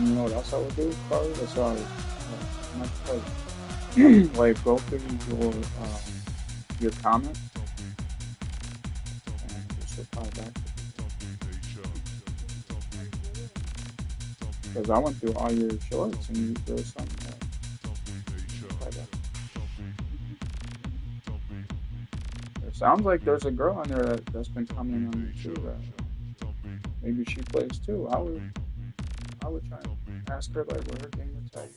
You know what else I would do, probably? Sorry, not probably. Like go through your comment and just reply back. Because I went through all your shorts and there was something that reply back. It sounds like there's a girl on there that's been commenting on you too. Maybe she plays too. I would try and ask her like what her game would tell.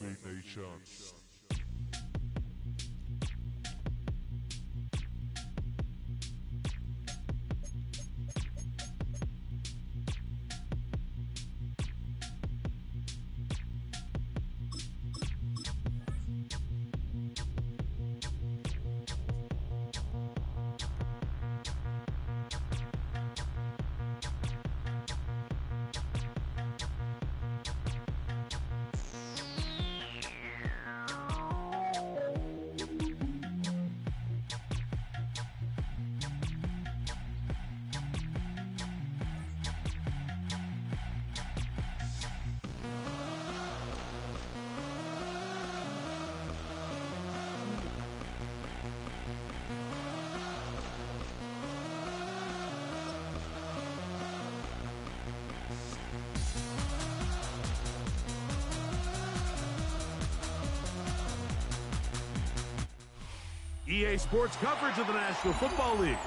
EA Sports coverage of the National Football League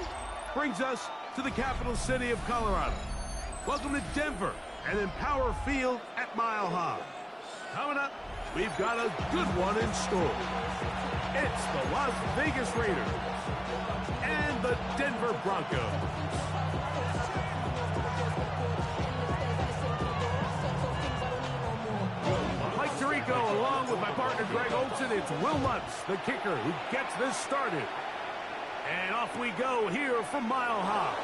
brings us to the capital city of Colorado. Welcome to Denver and Empower Field at Mile High. Coming up, we've got a good one in store. It's the Las Vegas Raiders and the Denver Broncos. Mike Tirico, along with my partner Greg Olson, it's Will Lutz, the kicker, who gets this started. And off we go here from Mile High.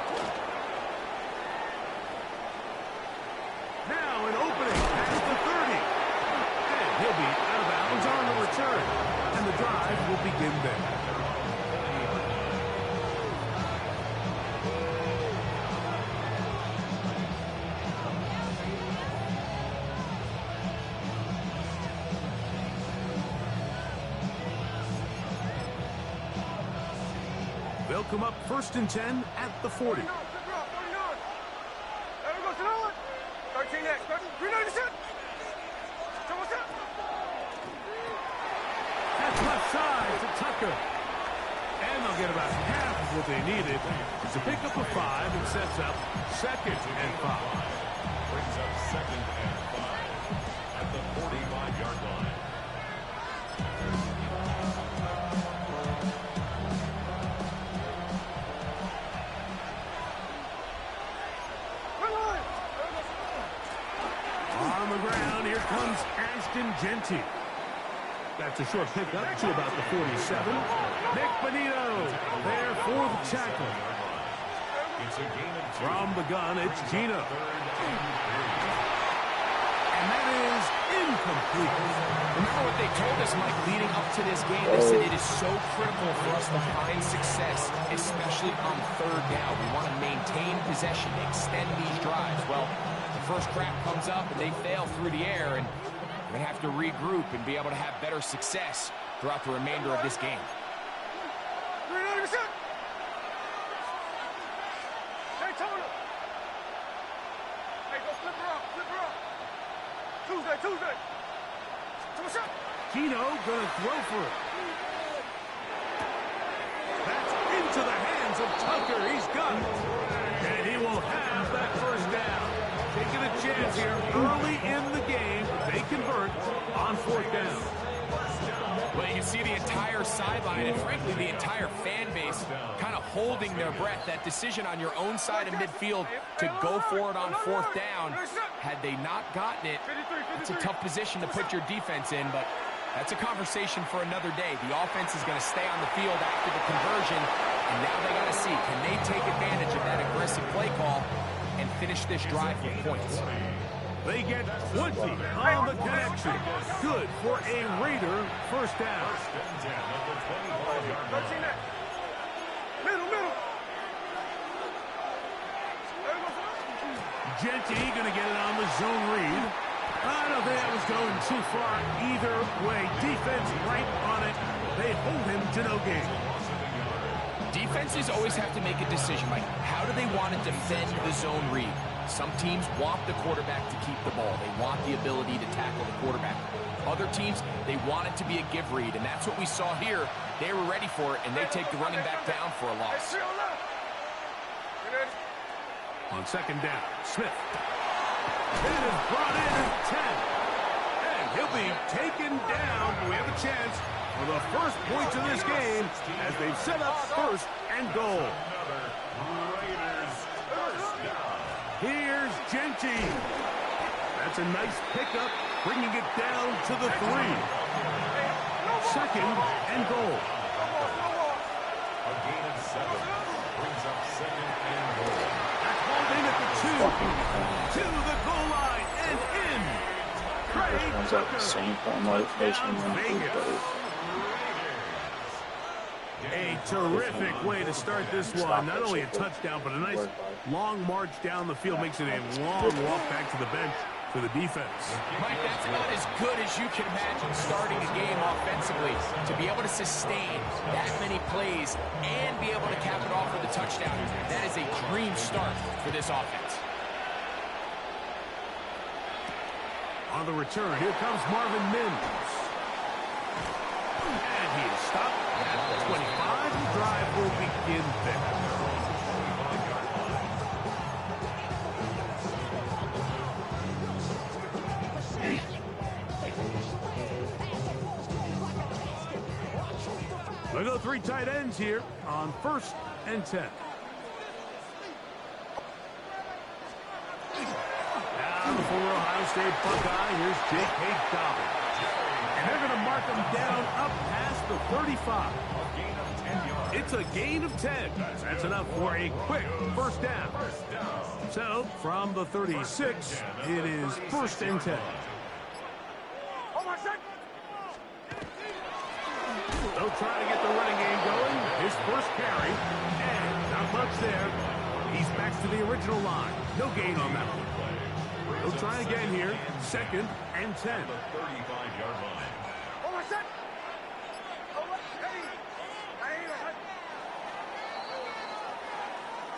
Now an opening at the 30. And he'll be out of bounds on the return. And the drive will begin there. They'll come up 1st and 10 at the 40. That's left side to Tucker. And they'll get about half of what they needed to pick up a 5 and sets up 2nd and 5. Brings up 2nd and 5 at the 45-yard line. On the ground, here comes Ashton Genty. That's a short pickup to about the 47. Nick Bonito there for the tackle. From the gun, it's Gino. And that is incomplete. Remember what they told us, Mike, leading up to this game? They said it is so critical for us to find success, especially on 3rd down. We want to maintain possession, extend these drives. Well, the first crack comes up and they fail through the air, and we're going to have to regroup and be able to have better success throughout the remainder of this game. Gino gonna throw for it. That's into the hands of Tucker. He's got it. And he will have that 1st down. Taking a chance here early in the game. They convert on 4th down. Well, you can see the entire sideline and, frankly, the entire fan base kind of holding their breath. That decision on your own side of midfield to go for it on 4th down, had they not gotten it, it's a tough position to put your defense in, but that's a conversation for another day. The offense is going to stay on the field after the conversion, and now they got to see, can they take advantage of that aggressive play call and finish this drive with points? They get 20 on the connection. Good for a Raider 1st down. Genty going to get it on the zone read. I don't think that was going too far either way. Defense right on it. They hold him to no gain. Defenses always have to make a decision, Mike. How do they want to defend the zone read? Some teams want the quarterback to keep the ball. They want the ability to tackle the quarterback. Other teams, they want it to be a give read, and that's what we saw here. They were ready for it, and they take the running back down for a loss. On second down, Smith. It is brought in at 10. And he'll be taken down. We have a chance for the first points of this game as they've set up first and goal. Here's Genty. That's a nice pickup, bringing it down to the 3. Second and goal. A gain of 7 brings up second and goal. That's hauled in at the 2. To the goal line and in. Craig One's at the same point motivation and Vegas. A terrific way to start this one. Not only a touchdown, but a nice long march down the field. Makes it a long walk back to the bench for the defense. Mike, that's about as good as you can imagine starting a game offensively. To be able to sustain that many plays and be able to cap it off with a touchdown, that is a dream start for this offense. On the return, here comes Marvin Mims. And he is stopped at the 25. The drive will begin there. We'll go 3 tight ends here on 1st and 10. Now the former Ohio State Buckeye, here's J.K. Dobbins. And they're going to mark him down up past the 35. It's a gain of 10. That's enough for a quick first down. So, from the 36, it is 1st and 10. They'll try to get the running game going. His first carry, and not much there. He's back to the original line. No gain on that one. They'll try again here. 2nd and 10. The 35-yard line.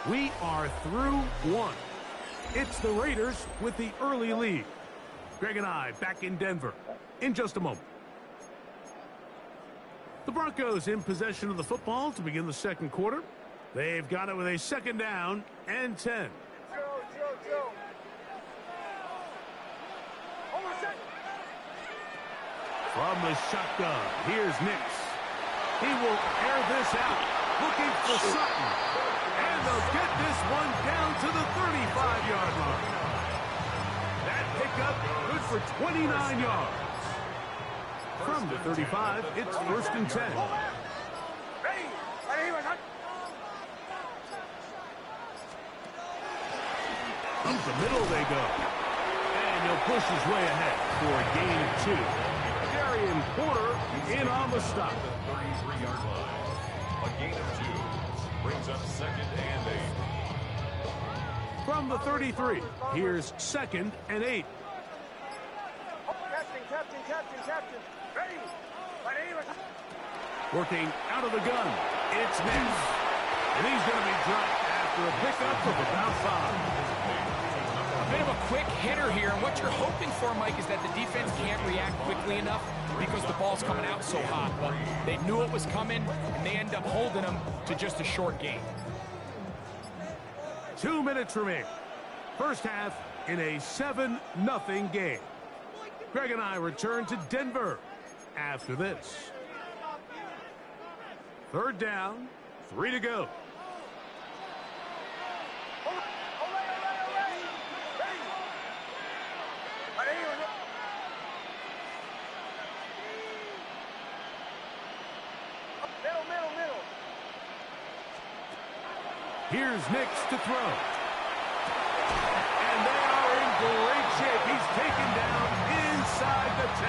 We are through 1. It's the Raiders with the early lead. Greg and I back in Denver in just a moment. The Broncos in possession of the football to begin the second quarter. They've got it with a 2nd down and 10. From the shotgun, here's Nix. He will air this out, looking for Sutton. And they'll get this one down to the 35-yard line. That pickup good for 29 yards. From the 35, it's 1st and 10. Up the middle they go. And he'll push his way ahead for a gain of 2. Darian Porter in on the stop. The 33-yard line. A gain of 2 brings up 2nd and 8. From the 33, here's 2nd and 8. Captain. Ready. Working out of the gun, it's Nix. And he's going to be dropped after a pickup of about 5. A bit of a quick hitter here, and what you're hoping for, Mike, is that the defense can't react quickly enough because the ball's coming out so hot. But they knew it was coming, and they end up holding them to just a short gain. 2 minutes remaining. First half in a 7-0 game. Greg and I return to Denver after this. 3rd down, 3 to go. Middle. Here's Nix to throw. And they are in great shape. He's taken down inside the 10.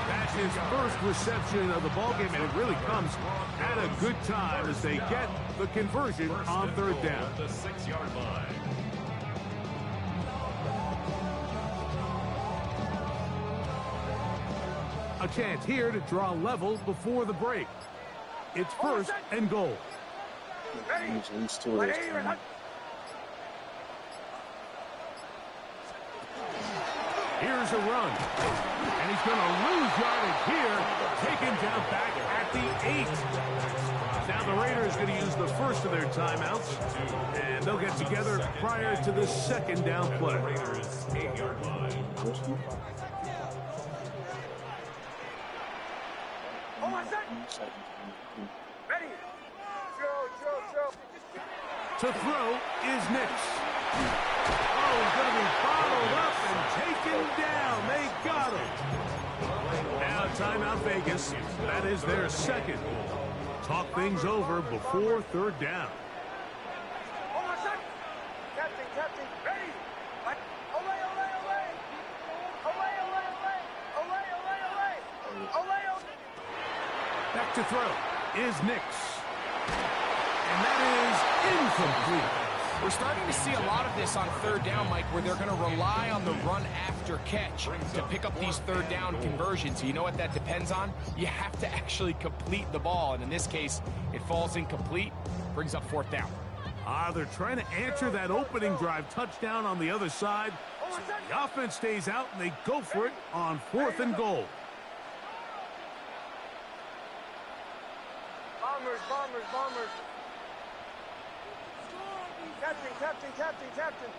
That's his first reception of the ballgame, and it really comes at a good time as they get the conversion on 3rd down. The 6-yard line. A chance here to draw level before the break. It's first and goal. Use at least 2 of those times. Here's a run. And he's going to lose yardage here. Taken down back at the 8. Now the Raiders going to use the first of their timeouts. And they'll get together prior to the second down play. Raiders 8-yard line. Ready. Joe. To throw is Nix. Oh, he's going to be bottled up and taken down. They got him. Now timeout Vegas. That is their second. Talk things over before third down. Captain. Ready. Ole. Back to throw is Nix. And that is incomplete. We're starting to see a lot of this on third down, Mike, where they're going to rely on the run after catch to pick up these third down conversions. You know what that depends on? You have to actually complete the ball. And in this case, it falls incomplete, brings up fourth down. They're trying to answer that opening drive touchdown on the other side. So the offense stays out and they go for it on fourth and goal. Bombers. Captain.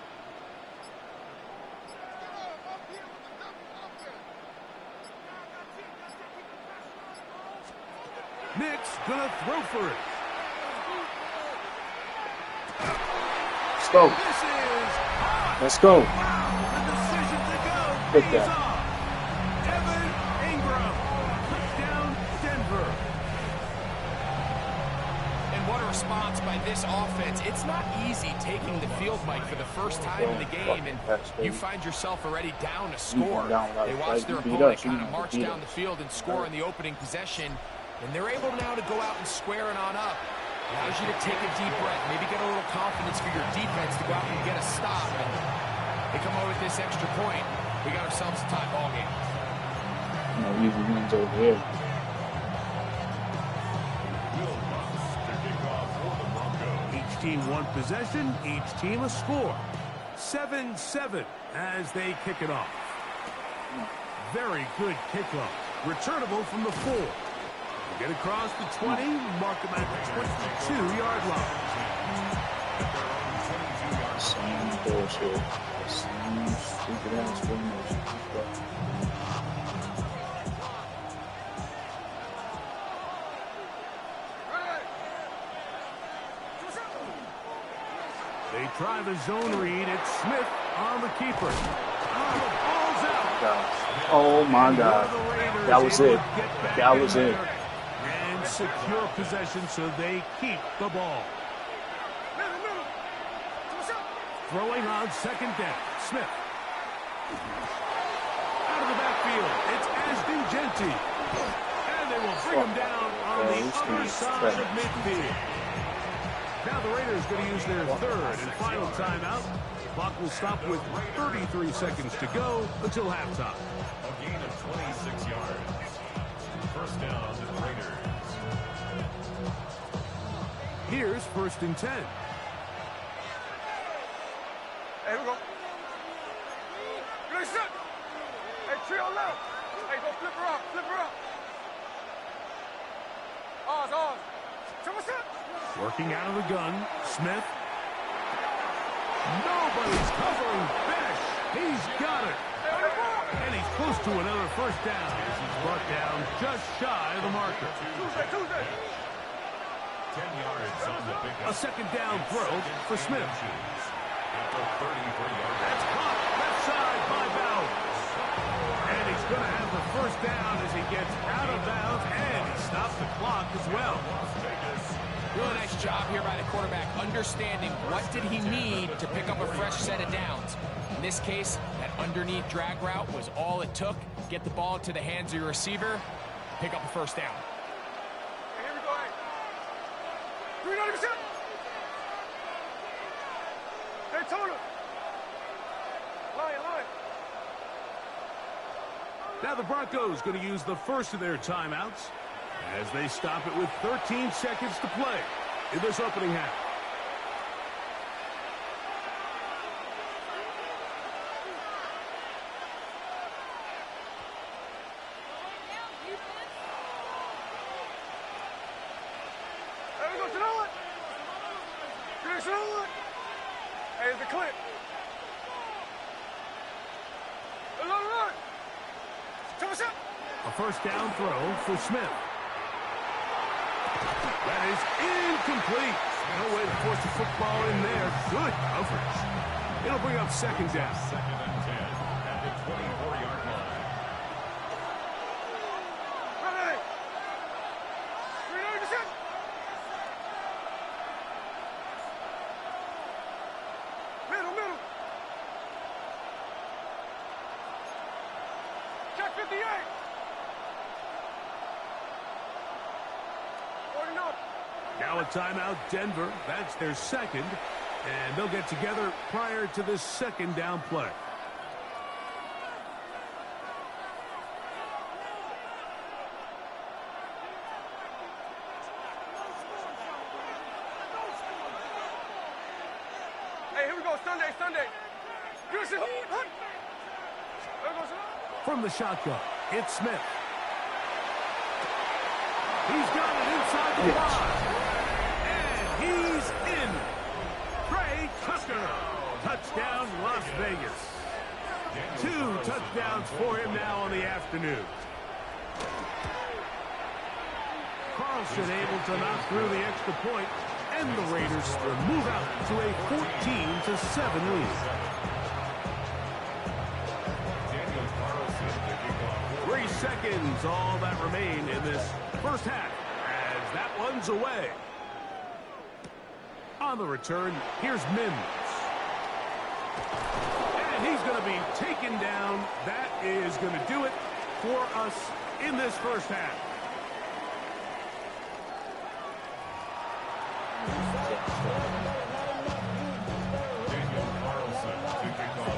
Nick's gonna throw for it. Let's go. This is Let's go. the decision to go. Pick Pays that. off. Evan Ingram. Touchdown, Denver. And what a response by this offense. It's not easy taking the field, Mike, for the first time in the game, and you find yourself already down a score. They watch their opponent kind of march down the field and score in the opening possession, and they're able now to go out and square it on up. Allows you to take a deep breath, maybe get a little confidence for your defense to go out and get a stop. And they come over with this extra point. We got ourselves a tie ball game. Easy wins over here. Each team one possession, each team a score. 7-7 as they kick it off. Very good kickoff. Returnable from the 4. Get across the 20, mark them at the 22-yard line. Same bullshit. Same stupid ass formation. They try the zone read. It's Smith on the keeper. The ball's out. Oh my God. That was it. That was it. And secure possession, so they keep the ball. Throwing on second down. Smith. Out of the backfield. It's Ashton Genty. And they will bring him down on the other side of midfield. Now the Raiders going to use their third and final timeout. Clock will stop with 33 seconds to go until halftime. A gain of 26 yards. First down to the Raiders. Here's first and 10. Hey, we go. Good shot. Hey, trio left. Hey, go flip her up. Ours. What's up? Working out of the gun, Smith. Nobody's covering Fish. He's got it. And he's close to another first down. He's brought down just shy of the marker. Tuesday. 10 yards on the pickup. A second down throw for Smith. After 33 yards. That's caught left side by Bowers. And he's going to have the first down as he gets out of bounds, and he stops the clock as well. Really nice job here by the quarterback, understanding what did he need to pick up a fresh set of downs. In this case, that underneath drag route was all it took. Get the ball into the hands of your receiver, pick up a first down. Hey, here we go. Hey. 390%. Hey, Tona. Lion. Now the Broncos going to use the first of their timeouts as they stop it with 13 seconds to play in this opening half. There we go, Tanoa. Here's Tanoa. Here's the clip. Run. Thomas up. A first down throw for Smith. That is incomplete. No way to force the football in there. Good coverage. It'll bring up second down. Second and 10 at the 24-yard line. Ready. Ready, set. Middle. Check 58. 49. Now a timeout, Denver. That's their second. And they'll get together prior to this second down play. Hey, here we go. Sunday. Here's it. Hunt. There goes it. From the shotgun, it's Smith. He's got it inside the 5. And he's in. Trey Tucker. Touchdown, Las Vegas. 2 touchdowns for him now on the afternoon. Carlson able to knock through the extra point, and the Raiders will move out to a 14-7 lead. 3 seconds, all that remain in this first half, as that one's away. On the return, here's Mims. And he's going to be taken down. That is going to do it for us in this first half.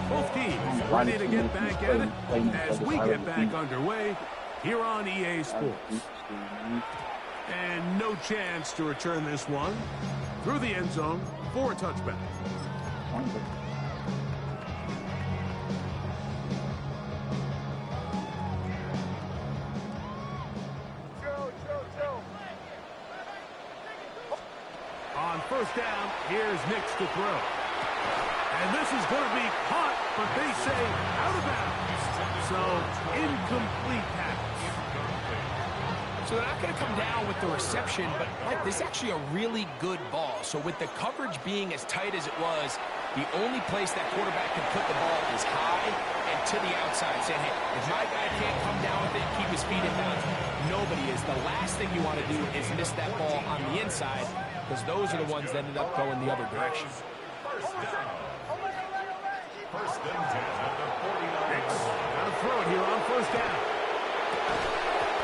Both teams ready to get back at it as we get back underway here on EA Sports. And no chance to return this one through the end zone for a touchback. Chill. On first down, here's Nix to throw. And this is going to be caught, but they say out of bounds. So, incomplete pass. So they're not going to come down with the reception, but Mike, this is actually a really good ball. So with the coverage being as tight as it was, the only place that quarterback can put the ball is high and to the outside, saying, hey, if my guy can't come down with it and keep his feet in bounds, nobody is. The last thing you want to do is miss that ball on the inside, because those are the ones that ended up going the other direction. First and 10 at the 49. Got to throw it here on first down.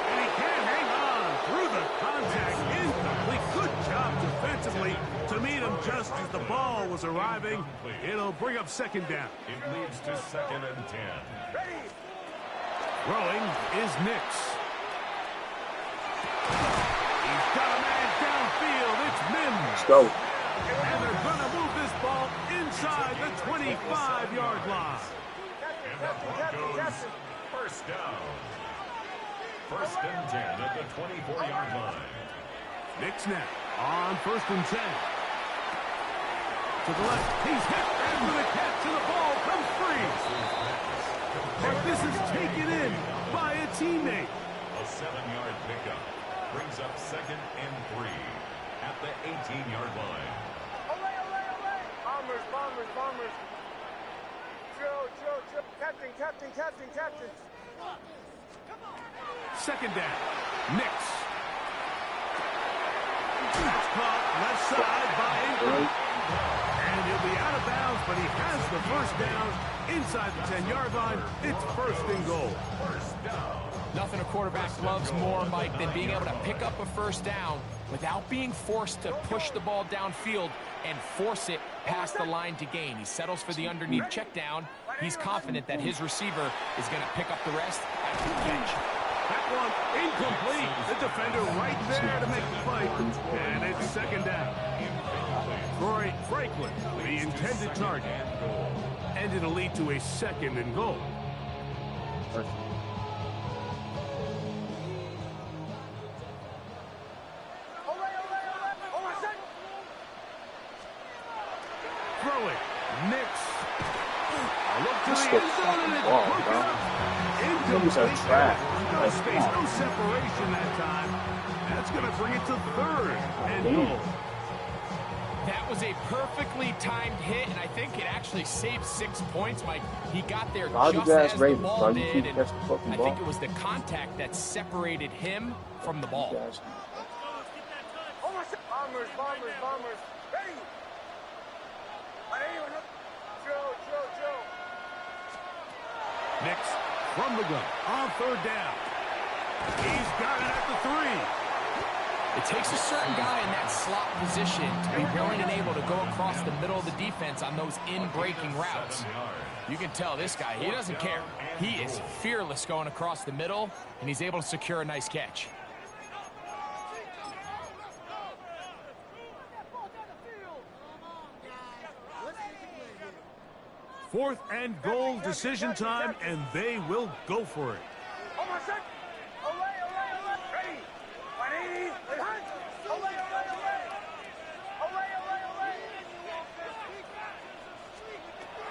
And he can't hang on through the contact. Incomplete. Good job defensively to meet him just as the ball was arriving. It'll bring up second down. It leads to second and 10. Throwing is Nix. He's got a man downfield. It's Mims. Let's go. And they're going to move this ball inside the 25-yard line. And the Broncos, first down. First and 10 at the 24-yard line. Nix now on first and 10. To the left, he's hit, and with a catch, and the ball comes free. But this is taken in by a teammate. A 7-yard pickup brings up second and 3 at the 18-yard line. Bombers. Chill. Captain. Second down, Nix. That's caught left side by Ingram. And he'll be out of bounds, but he has the first down inside the 10-yard line. It's first and goal. First down. Nothing a quarterback loves more, Mike, than being able to pick up a first down without being forced to push the ball downfield and force it past the line to gain. He settles for the underneath check down. He's confident that his receiver is going to pick up the rest Catch. That one incomplete. The defender right there to make the fight. And it's second down. Troy Franklin, the intended target. And it'll lead to a second and goal. Throw it. Mix. Look to the end zone and it's broken up. Incomplete. No space, no separation that time. That's going to bring it to third and goal. That was a perfectly timed hit, and I think it actually saved 6 points, Mike. He got there just as the ball did, and I think it was the contact that separated him from the ball. Bombers. Ready. Joe. Nix from the gun on third down. He's got it at the 3. It takes a certain guy in that slot position to be willing and able to go across the middle of the defense on those in-breaking routes. You can tell this guy, he doesn't care. He is fearless going across the middle, and he's able to secure a nice catch. Fourth and goal, decision time, and they will go for it.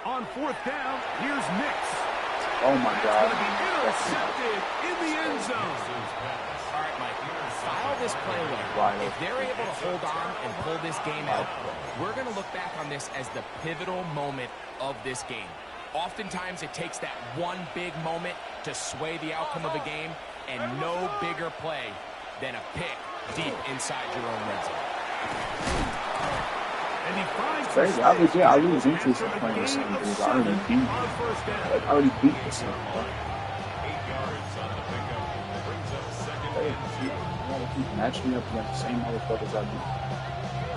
On fourth down, here's Nix. Oh my God. It's going to be intercepted in the end zone. All right, Mike, file this play away. If they're able to hold on and pull this game out, we're going to look back on this as the pivotal moment of this game. Oftentimes, it takes that one big moment to sway the outcome of a game, and no bigger play than a pick deep inside your own red zone. And he finds crazy. I was interested in playing the same dude. I already beat the same guy. 8 yards on the pickup. Brings up second and 2. I want to keep matching up against the same motherfuckers I beat.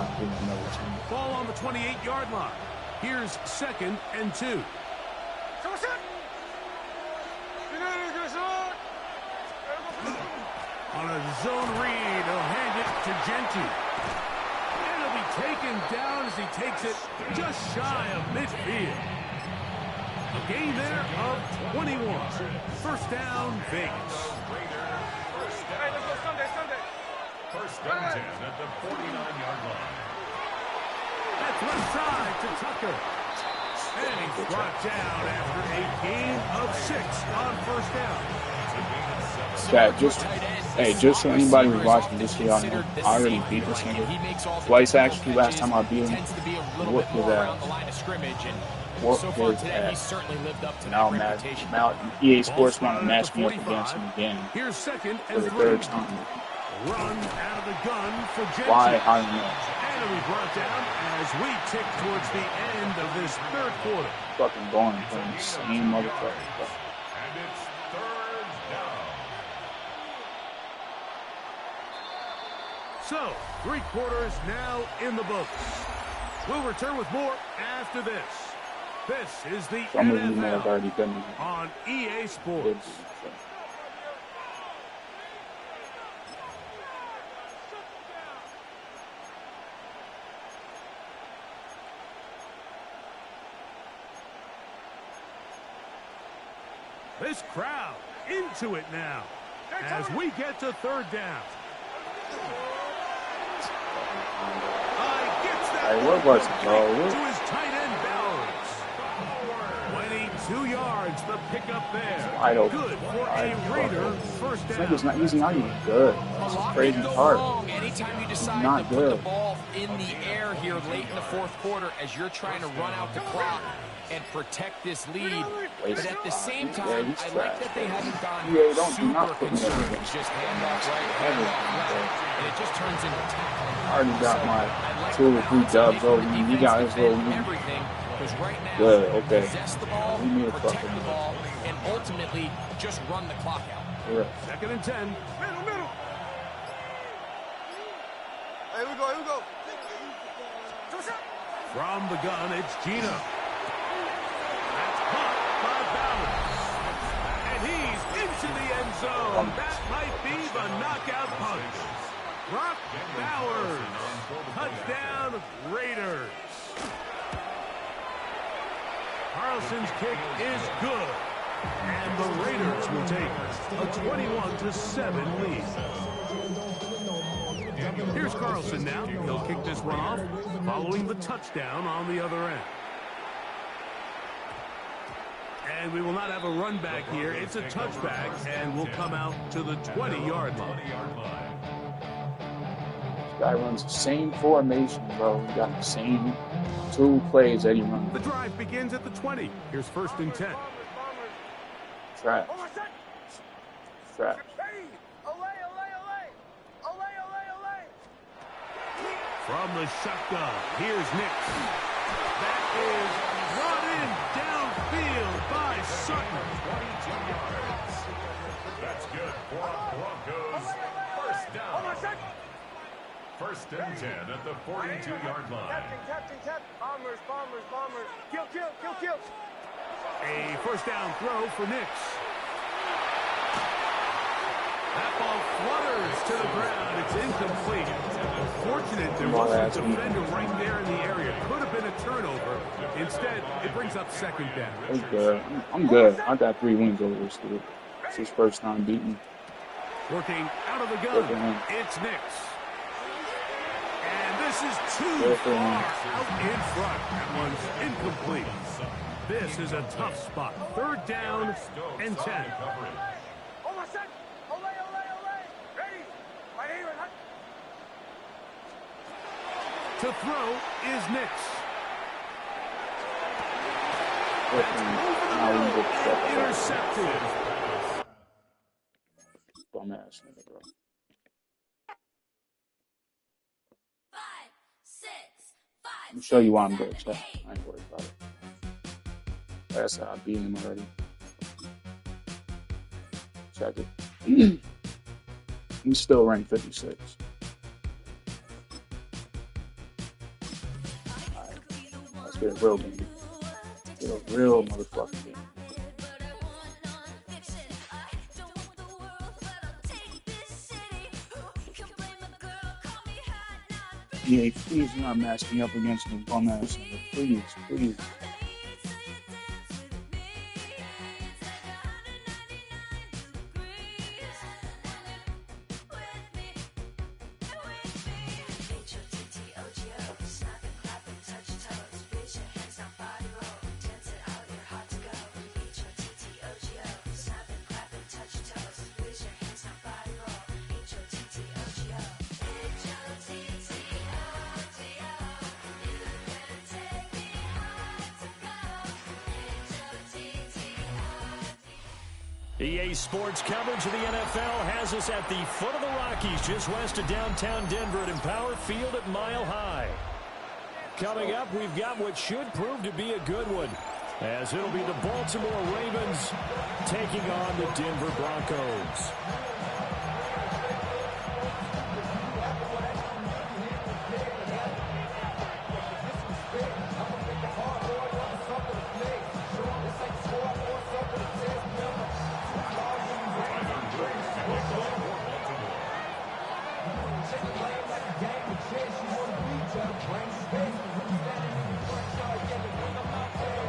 I'm beating another team. Ball on the 28-yard line. Here's second and 2. On a zone read, he'll hand it to Genti. And he'll be taken down as he takes it just shy of midfield. A gain there of 21. First down, Vegas. First down 10 at the 49-yard line. That's left side to Tucker. And he's brought down after a gain of 6 on first down. Yeah, just so anybody who's watching this here, I already beat this nigga twice actually. Last time I beat him, whooped his ass. Whooped his ass. Now EA Sports want to match me up against him again Here's second for and the 3. third time. Run out of the gun for Genti. Why? I don't know. And he'll be brought down as we tick towards the end of this third quarter. Fucking boring playing the same motherfucker. And it's third down. So, 3 quarters now in the books. We'll return with more after this. This is the Some of you may have NFL already been on EA Sports. This crowd into it now as we get to third down. Gets that what was it, bro? to his tight end Bowers. 22 yards, the pickup there. Wide open. Good for a Raider first This down. nigga's not, he's not even good. It's a crazy part. Anytime you decide Not to put good. the ball in the air here late in the fourth quarter as you're trying to run out the clock and protect this lead. But at the same time, I like that they haven't gone super conservative. It's just handoff right, handoff left. And it just turns into tackling. I already got my like 2 or 3 dubs over me. You got his little everything. Because right now, good, okay. possess the ball, We need a protect fucking the ball, and ultimately just run the clock out. yeah. Second and 10. Middle. Here we go. From the gun, it's Gino. That's caught by Bowers. And he's into the end zone. That might be the knockout punch. Brock Bowers. Touchdown, Raiders. Carlson's kick is good. And the Raiders will take a 21-7 lead. Here's Carlson now. He'll kick this one off following the touchdown on the other end. And we will not have a run back here. It's a touchback, and will come out to the 20-yard line. This guy runs the same formation, bro. He got the same 2 plays that he runs. The drive begins at the 20. Here's 1st and 10. Trash. Trash. From the shotgun, here's Nix. That is brought in downfield by Sutton. 22 yards. That's good for Broncos. First down. 1st and 10 at the 42-yard line. Captain. Bombers. Kill. A 1st down throw for Nix. That ball flutters to the ground. It's incomplete. Fortunate there wasn't a defender right there in the area. Could have been a turnover. Instead, it brings up 2nd down. That's good. I'm good. I got 3 wins over this dude. It's his first time beating. Working out of the gun. It's Nix. And this is too far out in front. That one's incomplete. This is a tough spot. 3rd down and 10. To throw is Nix. Intercepted. Bum ass nigga, bro. 5, 6, 5. Let me show you why I'm good, chat. I ain't worried about it. That's how I beat him already. Check it. He's still ranked 56. Alright. Let's get a real game. Get a real motherfucking game. Yeah, please do not match me up against the bum ass nigga. Please. EA Sports coverage of the NFL has us at the foot of the Rockies, just west of downtown Denver at Empower Field at Mile High. Coming up, we've got what should prove to be a good one, as it'll be the Baltimore Ravens taking on the Denver Broncos.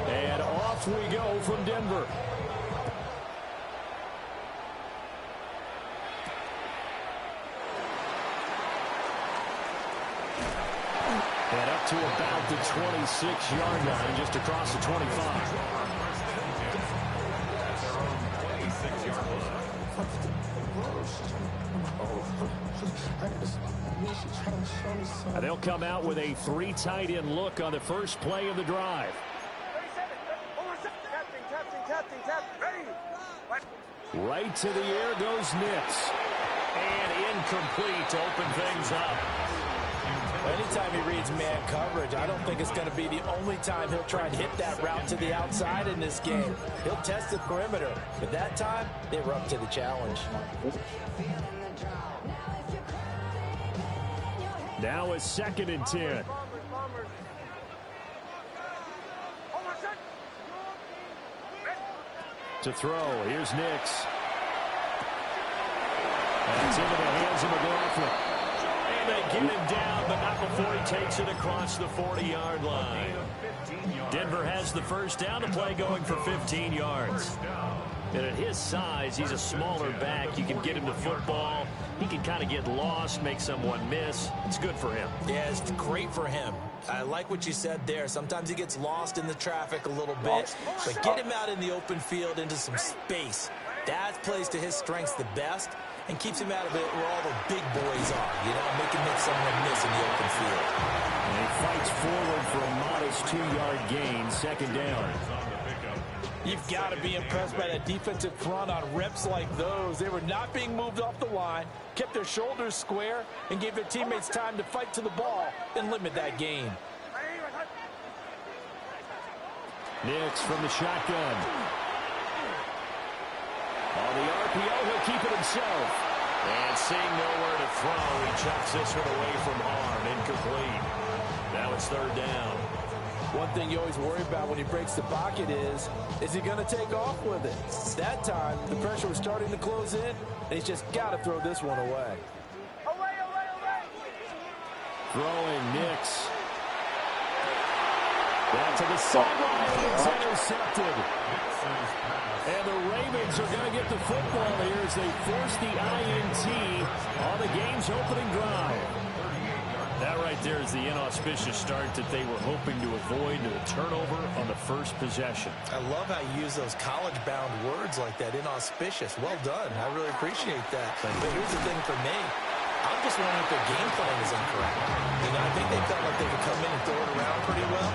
And off we go from Denver. And up to about the 26-yard line, just across the 25. They'll come out with a 3 tight end look on the first play of the drive. Right to the air goes Nix. And incomplete to open things up. Anytime he reads man coverage, I don't think it's going to be the only time he'll try and hit that route to the outside in this game. He'll test the perimeter, but that time, they were up to the challenge. Now it's 2nd and 10. To throw, here's Nix. It's into the hands of McLaughlin. And they get him down, but not before he takes it across the 40-yard line. Denver has the first down. The play going for 15 yards. And at his size, he's a smaller back. You can get him to football. He can kind of get lost, make someone miss. It's good for him. Yeah, it's great for him. I like what you said there. Sometimes he gets lost in the traffic a little bit. But get him out in the open field into some space. That plays to his strengths the best and keeps him out of it where all the big boys are. You know, make him make someone miss in the open field. And he fights forward for a modest 2-yard gain, second down. You've got to be impressed by that defensive front on reps like those. They were not being moved off the line, kept their shoulders square, and gave their teammates time to fight to the ball and limit that gain. Nix from the shotgun. On the RPO, he'll keep it himself. And seeing nowhere to throw, he chucks this one away from harm. Incomplete. Now it's third down. One thing you always worry about when he breaks the pocket is he going to take off with it? That time, the pressure was starting to close in, and he's just got to throw this one away. Throwing Nix. Back to the sideline. It's intercepted. And the Ravens are going to get the football here as they force the INT on the game's opening drive. That right there is the inauspicious start that they were hoping to avoid, to a turnover on the first possession. I love how you use those college-bound words like that, inauspicious. Well done. I really appreciate that. But here's the thing for me. I'm just wondering if their game plan is incorrect. You know, I think they felt like they could come in and throw it around pretty well.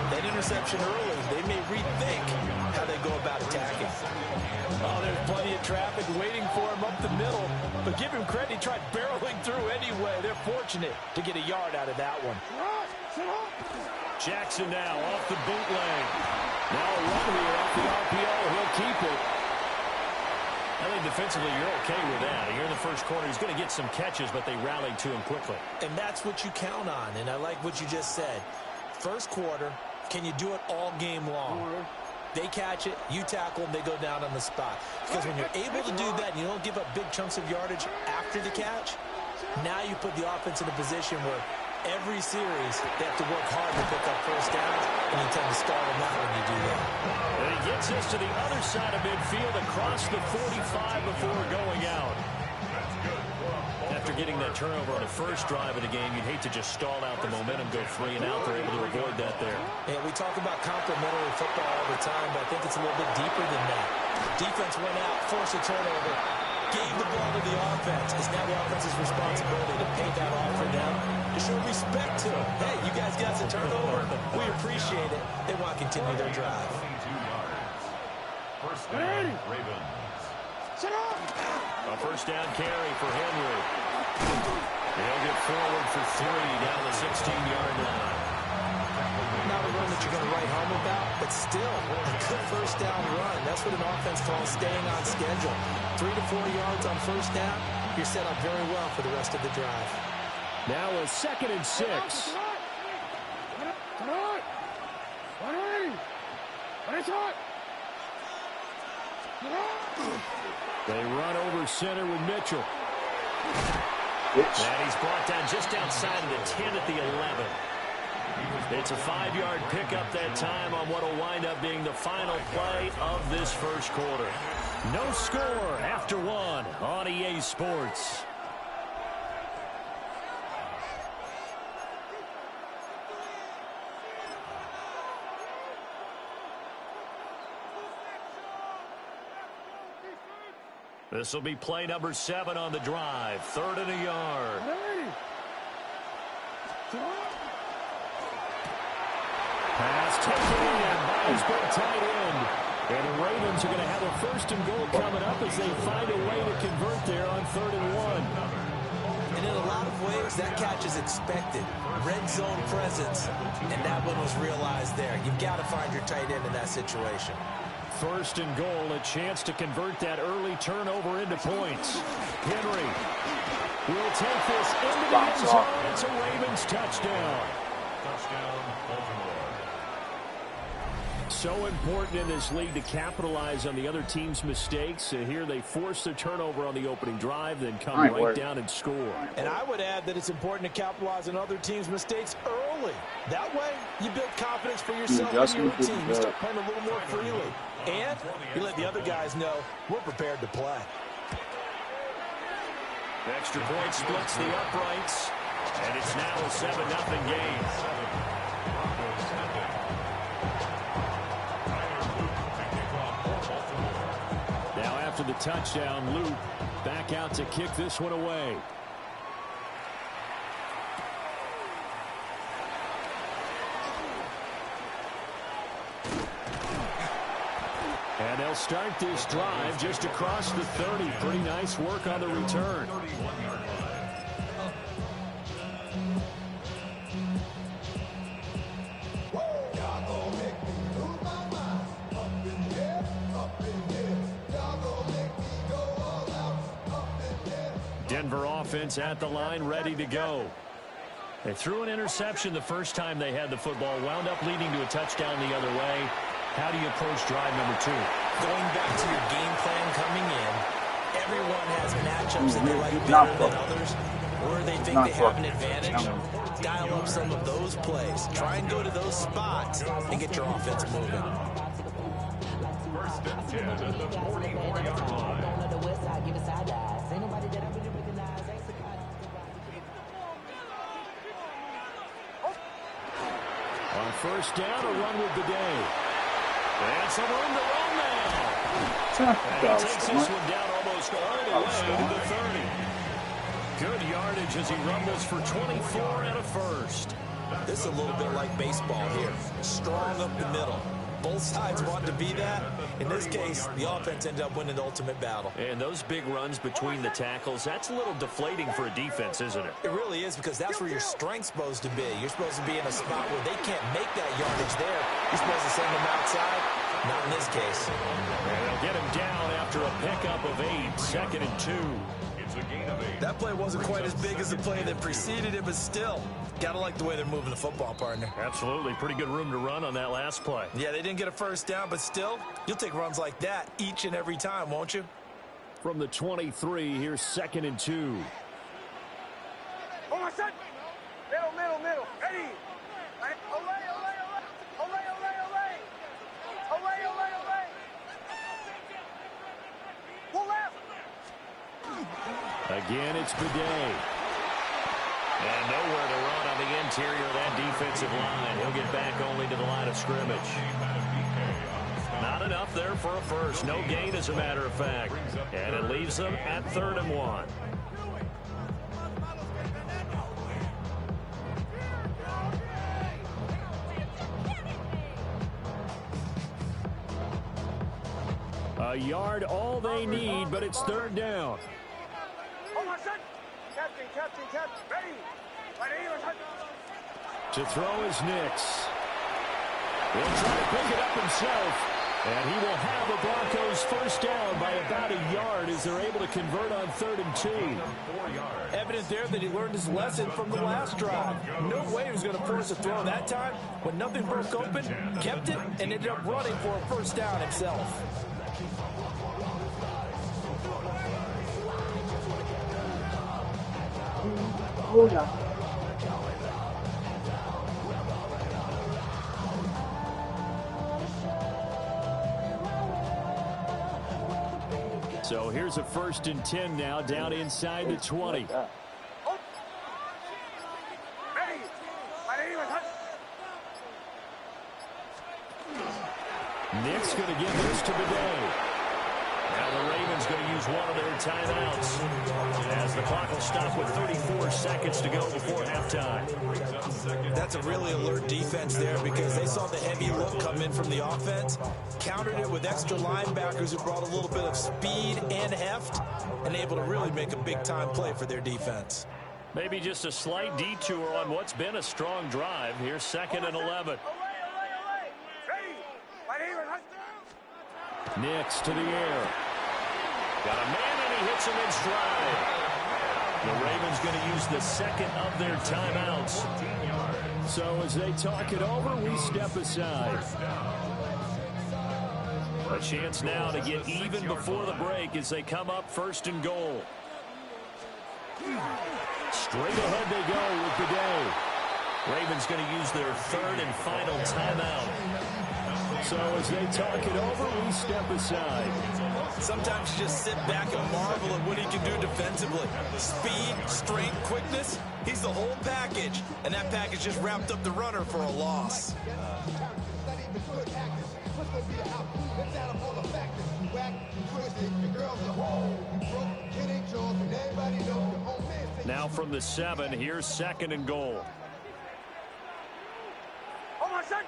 That interception early, they may rethink how they go about attacking. Oh, there's plenty of traffic waiting for him up the middle. But give him credit, he tried barreling through anyway. They're fortunate to get a yard out of that one. Jackson now off the bootleg. Now a run here off the RPO. He'll keep it. I think defensively you're okay with that. Here in the first quarter, he's going to get some catches, but they rallied to him quickly. And that's what you count on, and I like what you just said. First quarter, can you do it all game long? They catch it, you tackle them, they go down on the spot. Because when you're able to do that, and you don't give up big chunks of yardage after the catch, now you put the offense in a position where every series they have to work hard to pick up first downs, and you tend to stall them out when you do that. And he gets us to the other side of midfield across the 45 before going out. After getting that turnover on the first drive of the game, you'd hate to just stall out the momentum, go 3 and out. They're able to avoid that there. And we talk about complementary football all the time, but I think it's a little bit deeper than that. Defense went out, forced a turnover, gave the ball to the offense. It's now the offense's responsibility to pay that off for them, to show respect to them. Hey, you guys got the turnover. We appreciate it. They want to continue their drive. First down, Ravens. A first down carry for Henry. They'll get forward for 3 down the 16-yard line. Not a run that you're going to write home about, but still a good first down run. That's what an offense calls staying on schedule. 3 to 4 yards on first down, you're set up very well for the rest of the drive. Now a 2nd and 6. They run over center with Mitchell. And he's brought down just outside of the 10 at the 11. It's a 5-yard pickup that time on what will wind up being the final play of this first quarter. No score after 1 on EA Sports. This will be play number 7 on the drive. 3rd and a yard. Pass taken in by his big tight end. And the Ravens are going to have a 1st and goal coming up as they find a way to convert there on 3rd and 1. And in a lot of ways, that catch is expected. Red zone presence, and that one was realized there. You've got to find your tight end in that situation. 1st and goal, a chance to convert that early turnover into points. Henry will take this into the end zone. It's a Ravens touchdown. Touchdown, Baltimore. So important in this league to capitalize on the other team's mistakes. Here they force the turnover on the opening drive, then come right down and score. And I would add that it's important to capitalize on other teams' mistakes early. That way, you build confidence for yourself and your team. You start playing a little more freely. And you let the other guys know we're prepared to play. The extra point splits the uprights, and it's now a 7-0 game. Now after the touchdown, Luke back out to kick this one away. And they'll start this drive just across the 30. Pretty nice work on the return. Denver offense at the line, ready to go. They threw an interception the first time they had the football, wound up leading to a touchdown the other way. How do you approach drive number 2? Going back to your game plan coming in, everyone has matchups that they like better than others, or they think they have an advantage. Dial up some of those plays. Try and go to those spots and get your offense moving. First and 10 at the 44-yard line. On first down, a run with the day. And some room to run now. And he takes this one down almost all the way to the 30. Good yardage as he rumbles for 24 and a first. This is a little bit like baseball here. Strong up the middle. Both sides want to be that. In this case, the offense ended up winning the ultimate battle. And those big runs between the tackles, that's a little deflating for a defense, isn't it? It really is, because that's where your strength's supposed to be. You're supposed to be in a spot where they can't make that yardage there. You're supposed to send them outside. Not in this case. And they'll get him down after a pickup of 8, 2nd and 2. It's a gain of 8. That play wasn't quite as big as the play that preceded it, but still, gotta like the way they're moving the football, partner. Absolutely. Pretty good room to run on that last play. Yeah, they didn't get a first down, but still, you'll take runs like that each and every time, won't you? From the 23, here's 2nd and 2. Oh, my son! Middle, middle, middle. Ready? Olay, olay, olay. Olay, olay, olay. Olay, olay, olay. Pull left. Again, it's Bidet. And nowhere to run on the interior of that defensive line. He'll get back only to the line of scrimmage. Not enough there for a first. No gain, as a matter of fact. And it leaves them at 3rd and 1. A yard, all they need, but it's 3rd down. Oh, my son! Captain, captain, captain. Ready? To throw is Nix. He'll try to pick it up himself. And he will have the Broncos first down by about a yard as they're able to convert on 3rd and 2. Evident there that he learned his lesson from the last drive. No way he was going to force a throw that time. When nothing broke open, kept it, and ended up running for a first down himself. Oh, yeah. So here's a 1st and 10 now, down inside the 20. Nick's going to give this to Bidet. Now the Ravens going to use one of their timeouts as the clock will stop with 34 seconds to go before halftime. That's a really alert defense there, because they saw the heavy look come in from the offense, countered it with extra linebackers who brought a little bit of speed and heft, and able to really make a big-time play for their defense. Maybe just a slight detour on what's been a strong drive. Here's 2nd and 11. Nix to the air. Got a man, and he hits him in stride. The Ravens going to use the 2nd of their timeouts. So as they talk it over, we step aside. A chance now to get even before the break as they come up 1st and goal. Straight ahead they go with the day. Ravens going to use their 3rd and final timeout. So as they talk it over, we step aside. Sometimes you just sit back and marvel at what he can do defensively. Speed, strength, quickness. He's the whole package. And that package just wrapped up the runner for a loss. Now from the 7, here's 2nd and goal. Oh my son!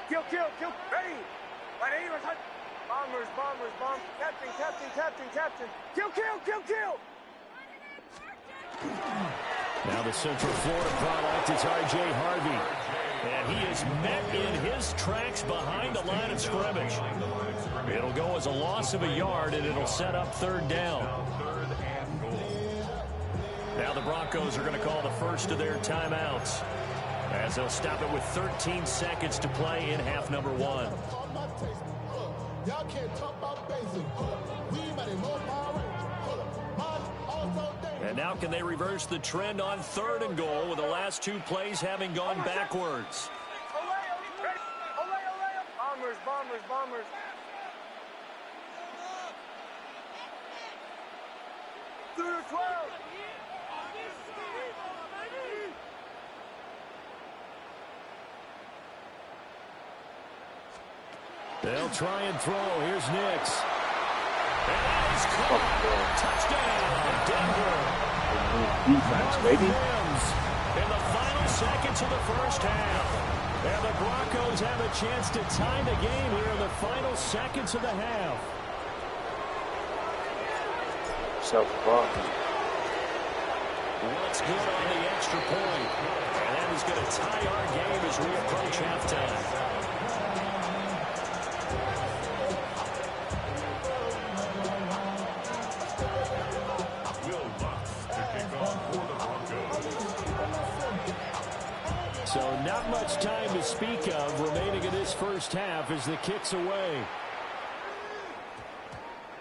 Kill, kill, kill! Ready! Ready, my son! Bombers, bombers, bomb! Captain, captain, captain, captain! Kill, kill, kill, kill! Now the Central Florida product is R.J. Harvey. And he is met in his tracks behind the line of scrimmage. It'll go as a loss of a yard, and it'll set up 3rd down. Now the Broncos are going to call the first of their timeouts, as they'll stop it with 13 seconds to play in half number 1. And now can they reverse the trend on 3rd and goal with the last 2 plays having gone backwards? Bombers, bombers, bombers. Through the 12. They'll try and throw. Here's Nix. And that is caught. Touchdown, Denver. Defense, baby. In the final seconds of the 1st half. And the Broncos have a chance to tie the game here in the final seconds of the half. Self-blocking. What's good on the extra point? And that is going to tie our game as we approach halftime. So not much time to speak of remaining in this 1st half as the kick's away.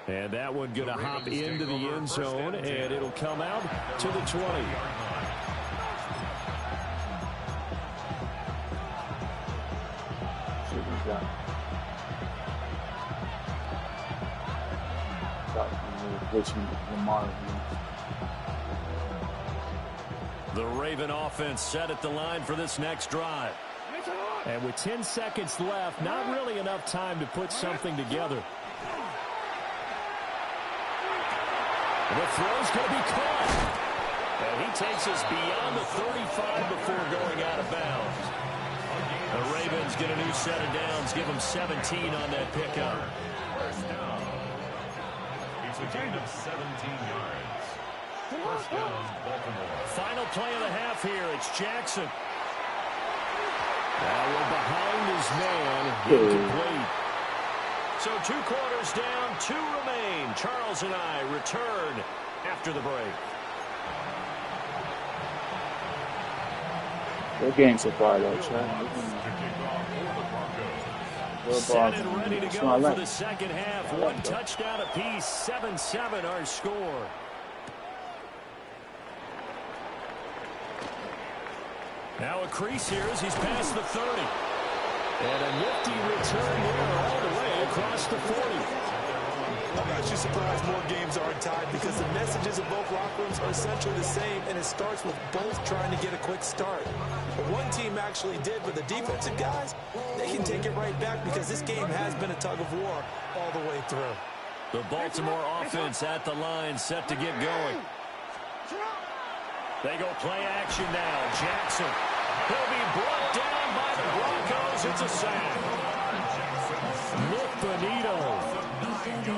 And that one going to hop into the end zone, and it'll come out to the 20. The Raven offense set at the line for this next drive. And with 10 seconds left, not really enough time to put something together. The throw's going to be caught. And he takes us beyond the 35 before going out of bounds. The Ravens get a new set of downs, give them 17 on that pickup. First down. It's a gain of 17 yards. First down, Baltimore. Final play of the half here. It's Jackson. Now we're behind his man. Incomplete. So 2 quarters down, 2 remain. Charles and I return after the break. Good game so far, though, Chad. Set and ready to go for the second half. 1 touchdown apiece, 7-7 our score. Now a crease here as he's past the 30. And a nifty return here all the way across the 40. I'm actually surprised more games aren't tied because the messages of both locker rooms are essentially the same, and it starts with both trying to get a quick start. But one team actually did with the defensive guys, they can take it right back because this game has been a tug of war all the way through. The Baltimore offense at the line set to get going. They go play action now. Jackson. He'll be brought down by the Broncos. It's a sack. Nick Bonito.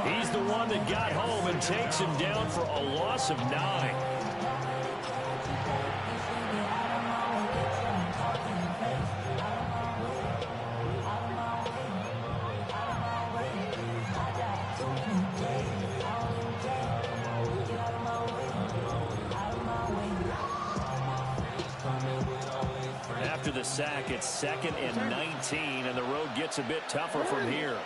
He's the one that got home and takes him down for a loss of 9. After the sack, it's 2nd and 19, and the road gets a bit tougher from here.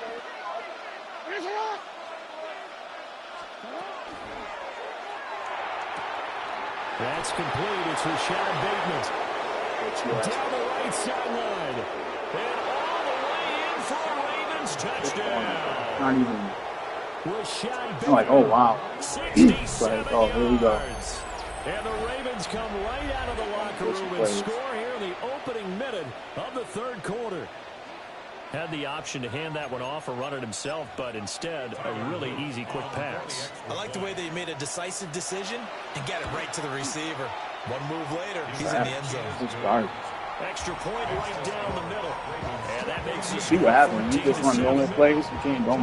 That's complete. It's Rashad Bateman. Down the right sideline. And all the way in for a Ravens touchdown. Not even. Rashad Bateman. I'm like, oh, wow. 67 like, oh, here we go. yards. And the Ravens come right out of the locker room and score here in the opening minute of the third quarter. Had the option to hand that one off or run it himself, but instead, a really easy, quick pass. I like the way they made a decisive decision and got it right to the receiver. One move later, he's in the end zone. Extra point right down the middle. And that makes you see what happens. You just run normal plays, you can't go.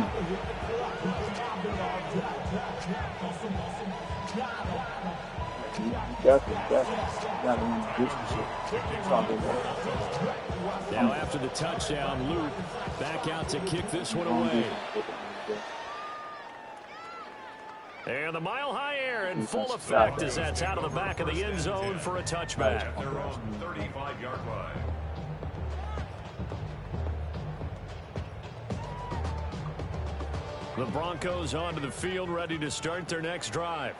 Now after the touchdown, Luke back out to kick this one away. And the mile-high air in full effect as that's out of the back of the end zone for a touchback. 35-yard line. The Broncos onto the field, ready to start their next drive.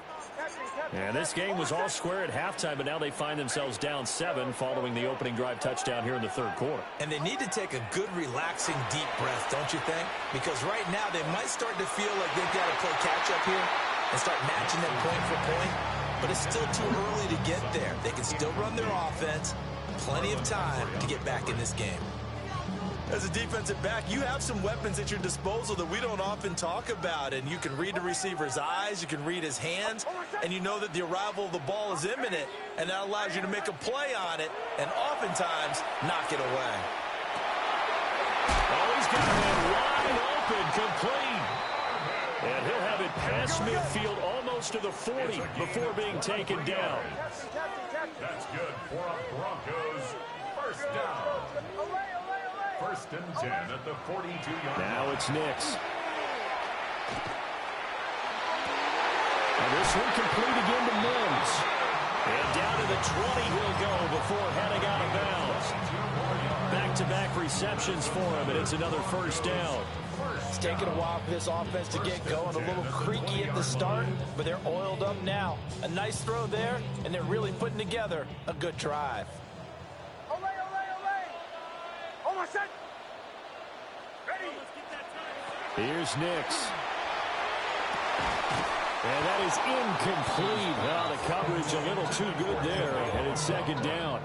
And this game was all square at halftime, but now they find themselves down 7 following the opening drive touchdown here in the third quarter. And they need to take a good, relaxing, deep breath, don't you think? Because right now they might start to feel like they've got to play catch-up here and start matching them point for point. But it's still too early to get there. They can still run their offense. Plenty of time to get back in this game. As a defensive back, you have some weapons at your disposal that we don't often talk about. And you can read the receiver's eyes, you can read his hands, and you know that the arrival of the ball is imminent, and that allows you to make a play on it and oftentimes knock it away. Oh, he's got it wide open, complete. And he'll have it past midfield almost to the 40 before being taken down. That's good for a Broncos first down. First and 10 at the 42-yard line. Now it's Nix. And this one complete again to Mims. And down to the 20 he'll go before heading out of bounds. Back-to-back receptions for him, and it's another first down. It's taken a while for this offense to get going. A little creaky at the start, but they're oiled up now. A nice throw there, and they're really putting together a good drive. Here's Nix. And that is incomplete. Well, the coverage a little too good there, and it's second down.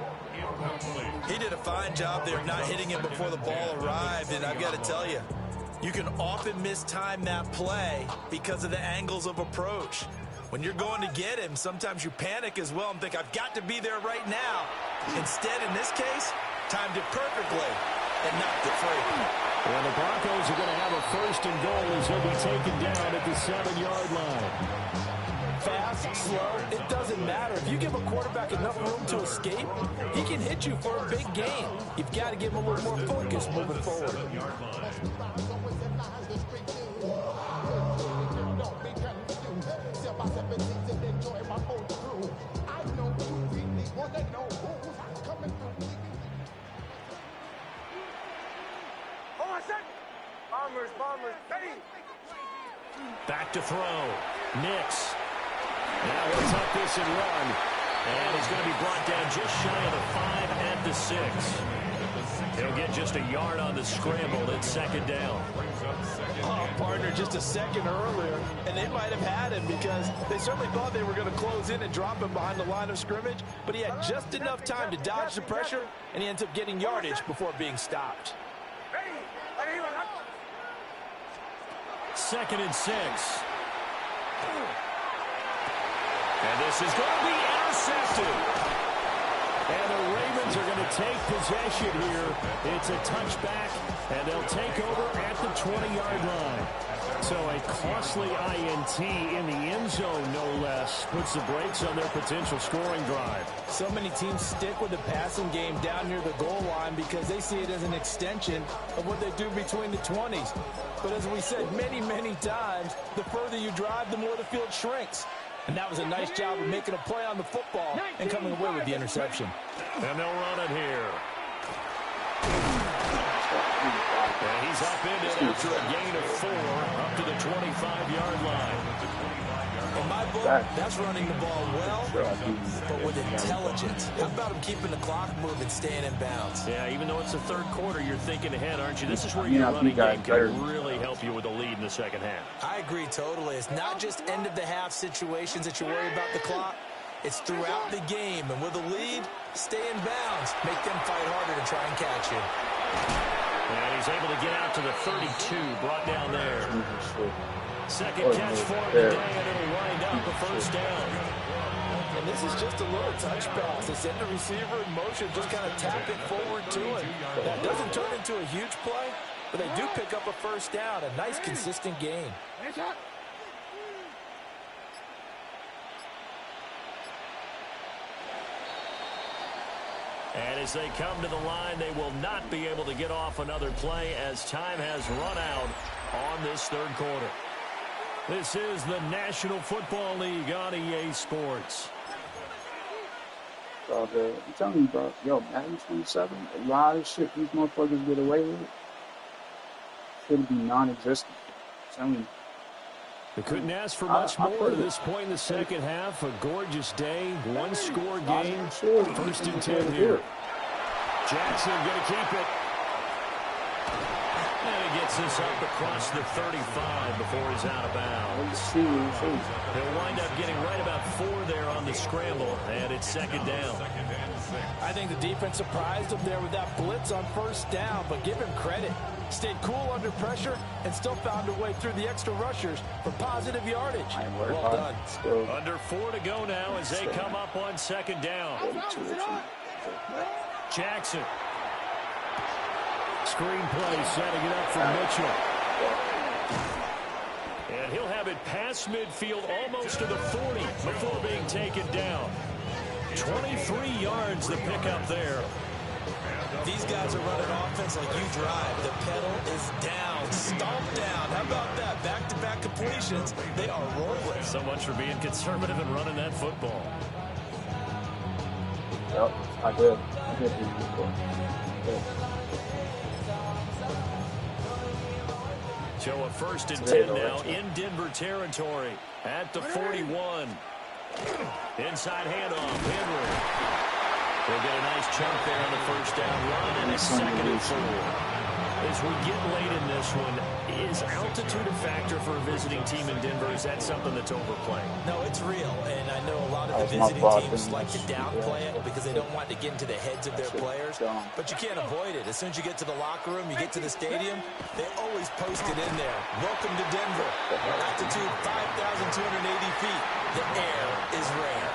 He did a fine job there not hitting him before the ball arrived, and I've got to tell you, you can often mistime that play because of the angles of approach. When you're going to get him, sometimes you panic as well and think, I've got to be there right now. Instead, in this case, timed it perfectly and knocked it free. And the Broncos are going to have a first and goal as he'll be taken down at the 7-yard line. Fast, slow, it doesn't matter. If you give a quarterback enough room to escape, he can hit you for a big gain. You've got to give him a little more focus moving forward. Bombers, ready. Back to throw. Nix. Now he'll tuck this and run. And he's going to be brought down just shy of the 5 at the 6. He'll get just a yard on the scramble. It's second down. Oh, partner, just a second earlier, and they might have had him because they certainly thought they were going to close in and drop him behind the line of scrimmage, but he had just enough time to dodge the pressure, and he ends up getting yardage before being stopped. Second and 6. And this is going to be intercepted. And the Ravens are going to take possession here. It's a touchback, and they'll take over at the 20-yard line. So a costly INT in the end zone, no less, puts the brakes on their potential scoring drive. So many teams stick with the passing game down near the goal line because they see it as an extension of what they do between the 20s. But as we said many, many times, the further you drive, the more the field shrinks. And that was a nice job of making a play on the football and coming away with the interception. And they'll run it here. And he's up in it after a gain of 4 up to the 25-yard line. In my book, that's running the ball well, but with intelligence. How about him keeping the clock moving, staying in bounds? Yeah, even though it's the third quarter, you're thinking ahead, aren't you? This is where your running game can really help you with the lead in the second half. I agree totally. It's not just end-of-the-half situations that you worry about the clock. It's throughout the game. And with a lead, stay in bounds. Make them fight harder to try and catch you. And he's able to get out to the 32, brought down there. Second catch for him today, and it'll wind up a first down. And this is just a little touch pass. They send the receiver in motion, just kind of tap it forward to him. That doesn't turn into a huge play, but they do pick up a first down. A nice, consistent gain. And as they come to the line, they will not be able to get off another play as time has run out on this third quarter. This is the National Football League on EA Sports. Bro, I'm telling you, bro. Yo, Madden 27, a lot of shit these motherfuckers get away with should be non-existent. I'm telling you. They couldn't ask for much more at this point in the second half. A gorgeous day, one-score game. First and 10 here. Jackson going to keep it. And he gets this up across the 35 before he's out of bounds. He'll wind up getting right about 4 there on the scramble, and it's second down. I think the defense surprised him there with that blitz on first down, but give him credit. Stayed cool under pressure and still found a way through the extra rushers for positive yardage. Well done. Under 4 to go now as they come up on second down. Jackson. Screen play setting it up for Mitchell. And he'll have it past midfield almost to the 40 before being taken down. 23 yards the pickup there. These guys are running offense like you drive. The pedal is down, stomped down. How about that? Back-to-back completions. They are rolling. So much for being conservative and running that football. Yep, I did do football. So a first and 10 now in Denver territory at the 41. Inside handoff, Henry. They'll get a nice chunk there on the first down run, and it's second and 4. As we get late in this one, is altitude a factor for a visiting team in Denver? Is that something that's overplayed? No, it's real, and I know a lot of the visiting teams like to downplay it because they don't want to get into the heads of their players, but you can't avoid it. As soon as you get to the locker room, you get to the stadium, they always post it in there. Welcome to Denver. Altitude 5,280 feet. The air is rare.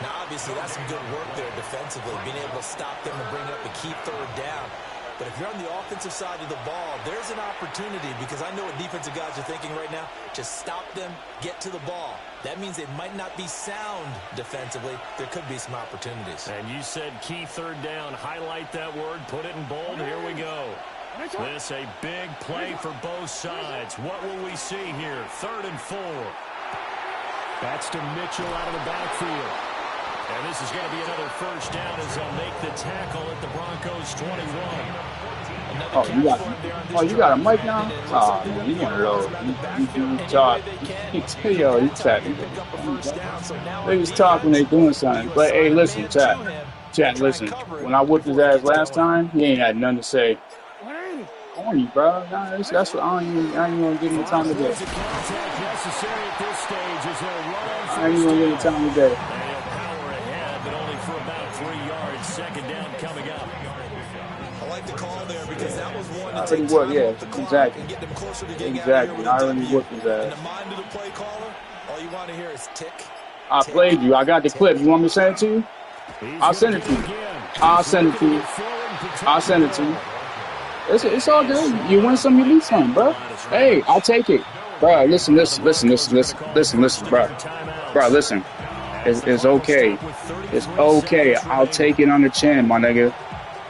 Now, obviously, that's some good work there defensively, being able to stop them and bring up a key third down. But if you're on the offensive side of the ball, there's an opportunity because I know what defensive guys are thinking right now. Just stop them, get to the ball. That means they might not be sound defensively. There could be some opportunities. And you said key third down. Highlight that word. Put it in bold. Here we go. This a big play for both sides. What will we see here? 3rd and 4. That's to Mitchell out of the backfield. And this is going to be another first down as they'll make the tackle at the Broncos 21. You got a mic now? Oh, man, you one of those. You talk. Yo, you chatting. They just talk when they doing something. But, hey, listen, chat, listen. When I whooped his ass last time, he ain't had nothing to say. Corny, bro. Nah, that's what I ain't even gonna give him time today. I ain't even gonna give him time today. Second down coming up. I like the call there because that was one to take time off the clock and get them closer to getting out of I already whooped his ass. In the mind of the play caller, all you want to hear is tick. I played you. I got the clip. You want me to send it to you? I'll send it to you. I'll send it to you. I'll send it to you. It's all good. You win some, you lose some, bro. Hey, I'll take it. Bro, listen, bro. Bro, listen. It's okay. It's okay. I'll take it on the chin, my nigga.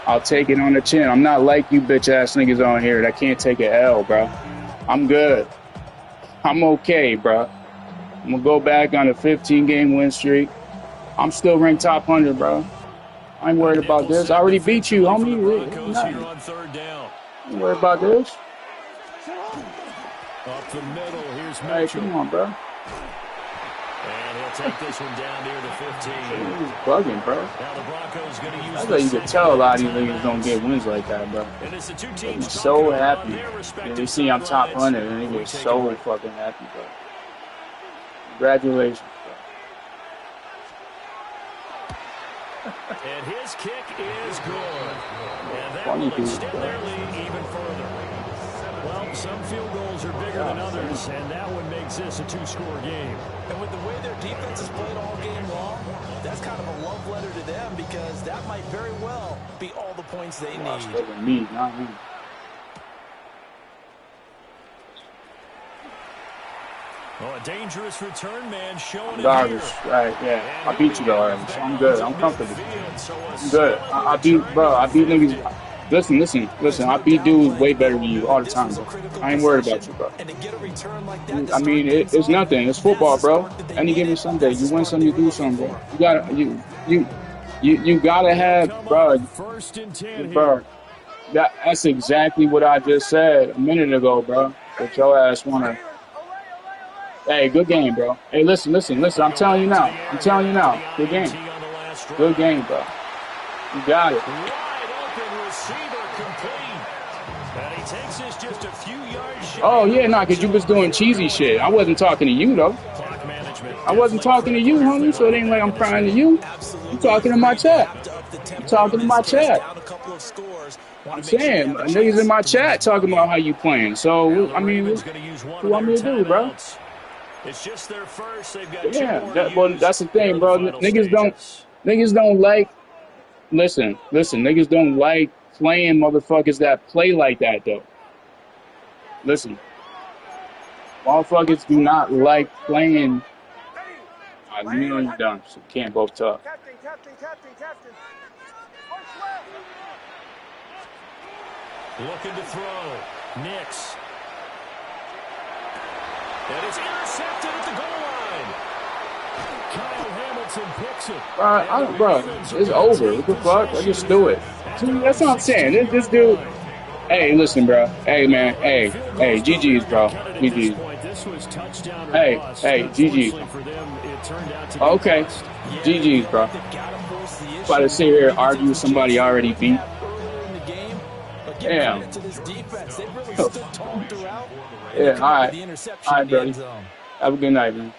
I'll take it on the chin. I'm not like you bitch-ass niggas on here that can't take an L, bro. I'm good. I'm okay, bro. I'm going to go back on a 15-game win streak. I'm still ranked top 100, bro. I ain't worried about this. I already beat you, homie. I ain't worried about this. Up the middle, here's Hey, come on, bro. take this one down near the 15. He's bugging, bro. Now the Broncos going to use. That's how you can tell a lot of these niggas don't get wins like that, bro. And it's the two They teams get so talking happy. about their respective They see I'm top sidelines. 100 and they get so fucking happy, bro. Congratulations, bro. And his kick is good. And that Funny will dude, extend bro. their lead even further. Well, some field goals are bigger than others, and that one makes this a two-score game. And with the way their defense has played all game long, that's kind of a love letter to them because that might very well be all the points they Watch need. over me, not him. Oh, a dangerous return man showing it Garbage, here. right? Yeah, I beat you though already, so I'm good. I'm comfortable. I'm good. I beat niggas. Listen. I beat dudes way better than you all the time, bro. I ain't worried about you, bro. I mean, it's nothing. It's football, bro. Any given Sunday, you win some, you do something, bro. You gotta have, bro. Bro, that's exactly what I just said a minute ago, bro. But your ass wanna. Hey, good game, bro. Hey, listen. I'm telling you now. Good game. Good game, bro. You got it. Wide open receiver complete. And he takes this just a few yards. Oh, yeah, nah, because you was doing cheesy shit. I wasn't talking to you, though. Clock management. I wasn't talking to you, homie, so it ain't like I'm crying to you. You talking to my chat. I'm saying, niggas in my chat talking about how you playing. So, I mean, what you want me to do, bro? It's just their first. They've got well, that's the thing, bro. Niggas don't like. Listen. Niggas don't like playing motherfuckers that play like that, though. Listen, motherfuckers do not like playing. You know you're done. So you can't both talk. Captain. Looking to throw. Nix. And it's intercepted at the goal line. Kyle Hamilton picks it. Bro, it's over. What the fuck? I just do it. See, that's what I'm saying. This dude. Hey, listen, bro. Hey, man. Hey, GG's, bro. GG's. Hey, GG's. Okay. GG's, bro. About to sit here and argue with somebody already beat. Damn. Yeah, all right, buddy. Have a good night, man.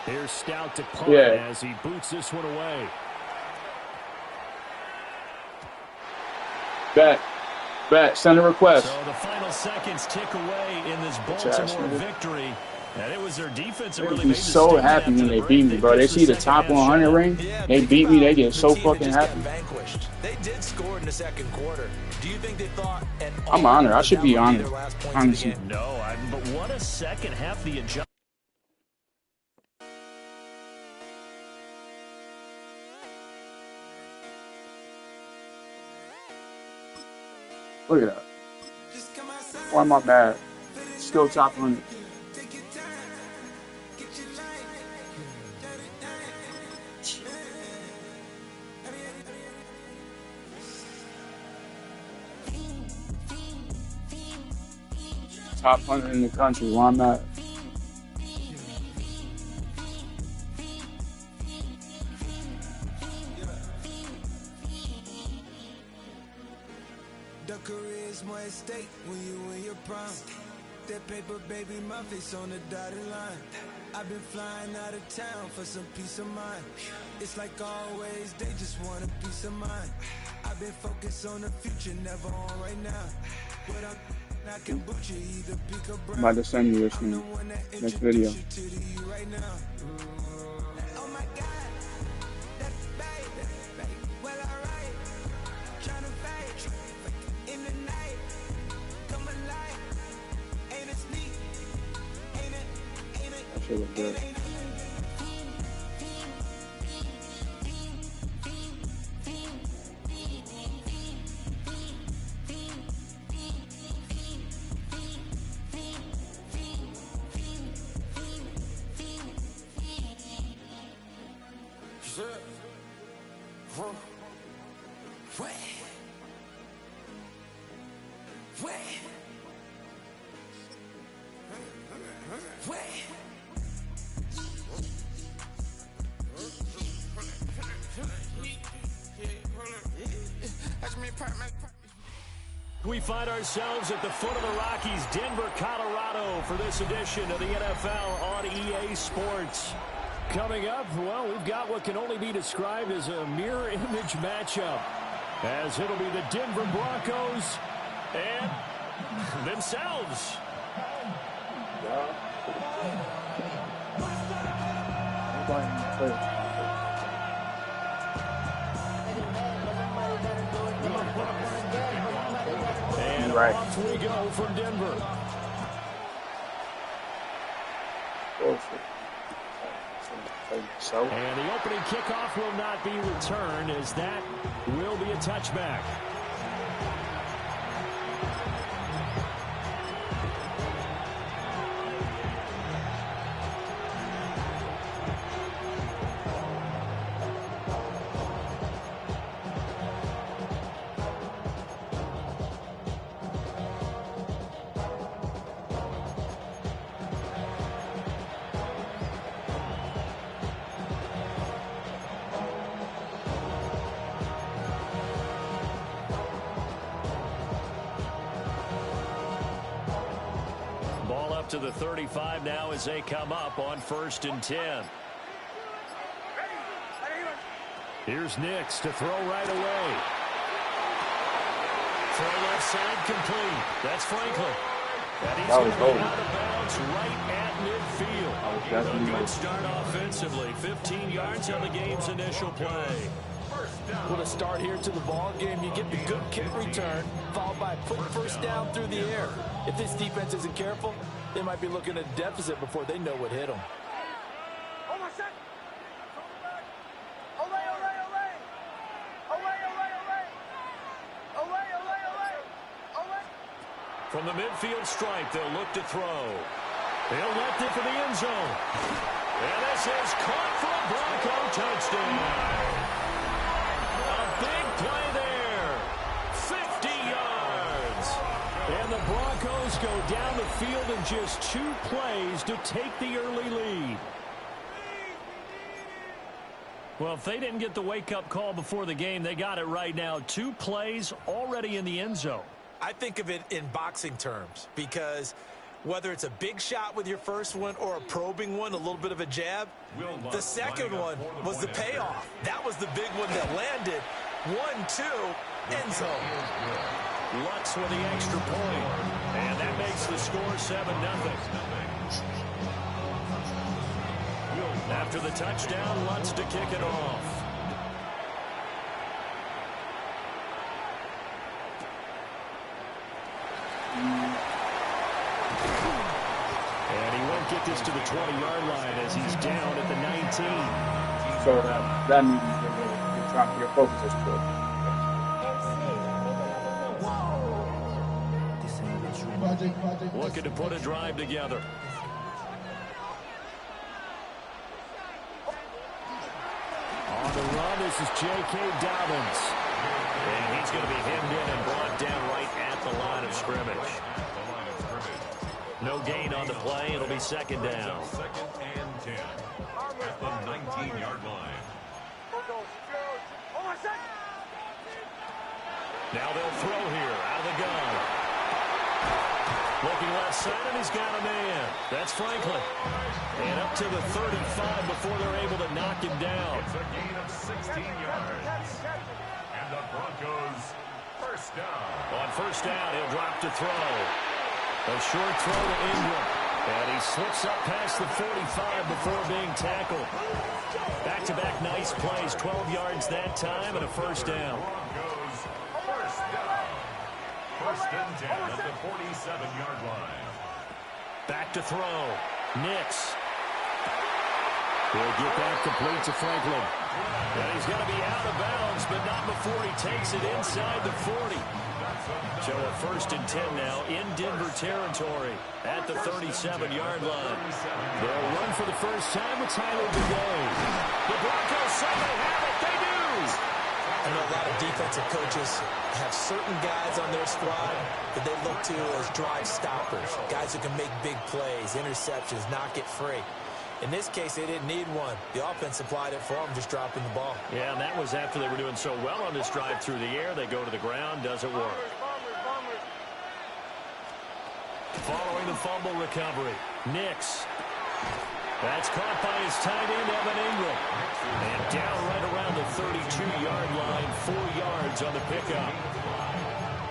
Here's Stout to punt as he boots this one away. Bet. Send a request. So the final seconds tick away in this Baltimore victory. And it was their defense that really made so happy when they beat me, bro. They see the top 100 ring. They beat me. They get so fucking happy. They did score in the second quarter. Do you think they thought? I'm honored. I should be honored. Honestly. No, but what a second half the adjustment. Look at that. Why am I mad? Still top 100. Top 100 in the country. Why I'm at? The career is more at stake when you in your prime. That paper, baby, my face on the dotted line. I've been flying out of town for some peace of mind. It's like always, they just want a peace of mind. I've been focused on the future, never on right now. But I can butcher either pick a brand. I'm about to send you this next video. Oh my God, that's baby. Well, alright. Trying to fight in the night. Come alive. Ain't it sneak? Ain't it? That shit look good. We find ourselves at the foot of the Rockies, Denver, Colorado, for this edition of the NFL on EA Sports. Coming up, well, we've got what can only be described as a mirror image matchup, as it'll be the Denver Broncos and themselves. And off we go from Denver. And the opening kickoff will not be returned, as that will be a touchback. To the 35 now as they come up on 1st and 10. Here's Nix to throw right away. Throw left side complete. That's Franklin. And he's going to be out of bounds right at midfield. A good start offensively. 15 yards on the game's initial play. What a start here to the ball game. You get the good kick return, followed by a quick first down through the air. If this defense isn't careful, they might be looking at a deficit before they know what hit them. From the midfield stripe, they'll look to throw. They'll let it for the end zone. And this is caught for a Bronco touchdown. A big play there. 50 yards. And the Broncos go down the field in just 2 plays to take the early lead. Well, if they didn't get the wake-up call before the game, they got it right now. 2 plays already in the end zone. I think of it in boxing terms, because whether it's a big shot with your first one or a probing one, a little bit of a jab, the second one was the payoff. That was the big one that landed. 1-2, end zone. Lutz with the extra point, and that makes the score 7-0. After the touchdown, Lutz to kick it off. And he won't get this to the 20-yard line as he's down at the 19. So that means you're trying to get focus as quick. Looking to put a drive together. On the run, this is J.K. Dobbins. And he's going to be hemmed in and brought down right at the line of scrimmage. No gain on the play. It'll be 2nd down. 2nd and 10 at the 19-yard line. Now they'll throw here out of the gun. Looking left side, and he's got a man. That's Franklin. And up to the 35 before they're able to knock him down. It's a gain of 16 yards. And the Broncos first down. On 1st down, he'll drop to throw. A short throw to Ingram. And he slips up past the 45 before being tackled. Back-to-back nice plays. 12 yards that time and a 1st down. Broncos first down. 1st and 10 at the 47-yard line. Back to throw. Nix. He'll get that complete to Franklin. And he's going to be out of bounds, but not before he takes it inside the 40. So a 1st and 10 now in Denver territory at the 37-yard line. They'll run for the first time with Tyler Bigot. The Broncos say they have it. They do. I know a lot of defensive coaches have certain guys on their squad that they look to as drive stoppers, guys who can make big plays, interceptions, knock it free. In this case, they didn't need one. The offense supplied it for them, just dropping the ball. Yeah, and that was after they were doing so well on this drive through the air. They go to the ground, doesn't work. Following the fumble recovery, Nix. That's caught by his tight end, Evan Ingram. And down right around the 32-yard line, 4 yards on the pickup.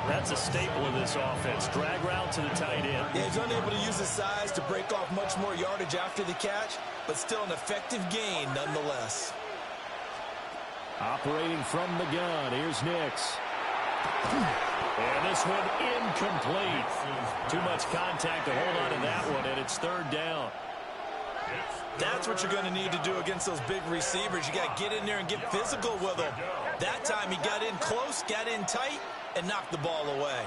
That's a staple of this offense. Drag route to the tight end. Yeah, he's unable to use his size to break off much more yardage after the catch, but still an effective gain nonetheless. Operating from the gun, here's Nix. And this one incomplete. Too much contact to hold on to that one, and it's 3rd down. That's what you're going to need to do against those big receivers. You got to get in there and get physical with them. That time he got in close, got in tight, and knocked the ball away.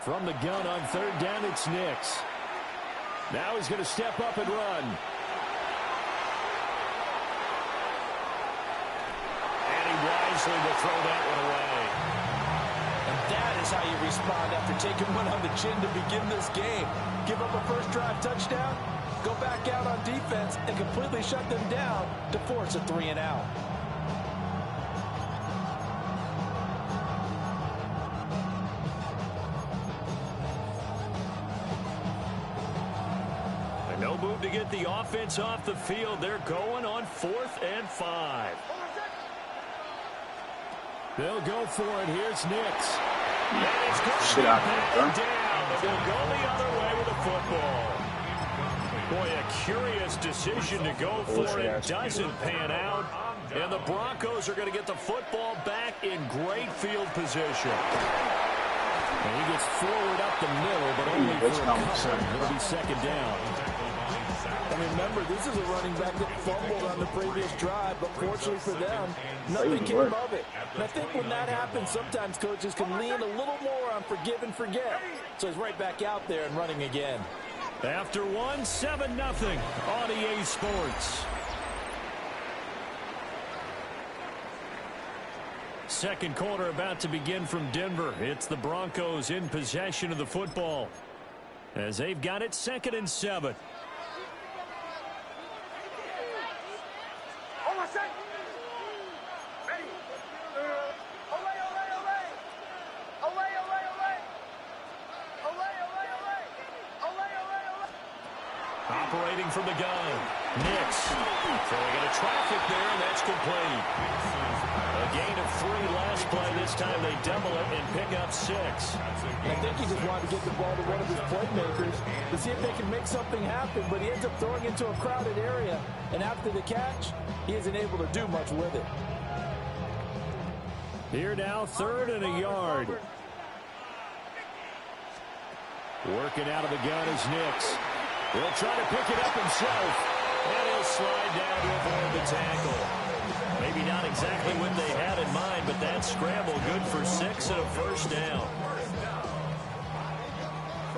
From the gun on 3rd down, it's Nix. Now he's going to step up and run. And he wisely will throw that one away. And that is how you respond after taking one on the chin to begin this game. Give up a first drive touchdown, go back out on defense, and completely shut them down to force a 3-and-out. No move to get the offense off the field. They're going on 4th and 5. They'll go for it. Here's Nix. And it's going to be batted down. They'll go the other way with the football. Boy, a curious decision to go for it. Doesn't pan out. And the Broncos are going to get the football back in great field position. And he gets forward up the middle, but only for a couple. It'll be 2nd down. And remember, this is a running back that fumbled on the previous drive, but fortunately for them, nothing came of it. And I think when that happens, sometimes coaches can lean a little more on forgive and forget. So he's right back out there and running again. After 1, 7-0 on EA Sports. Second quarter about to begin from Denver. It's the Broncos in possession of the football as they've got it 2nd and 7. Operating from the gun. Nix. Throwing into traffic there, and that's complete. A gain of 3 last play. This time they double it and pick up 6. I think he just wanted to get the ball to one of his playmakers to see if they can make something happen, but he ends up throwing into a crowded area, and after the catch, he isn't able to do much with it. Here now, 3rd and a yard. Working out of the gun is Nix. He'll try to pick it up himself, and he'll slide down to avoid the tackle. Maybe not exactly what they had in mind, but that scramble good for 6 and a 1st down.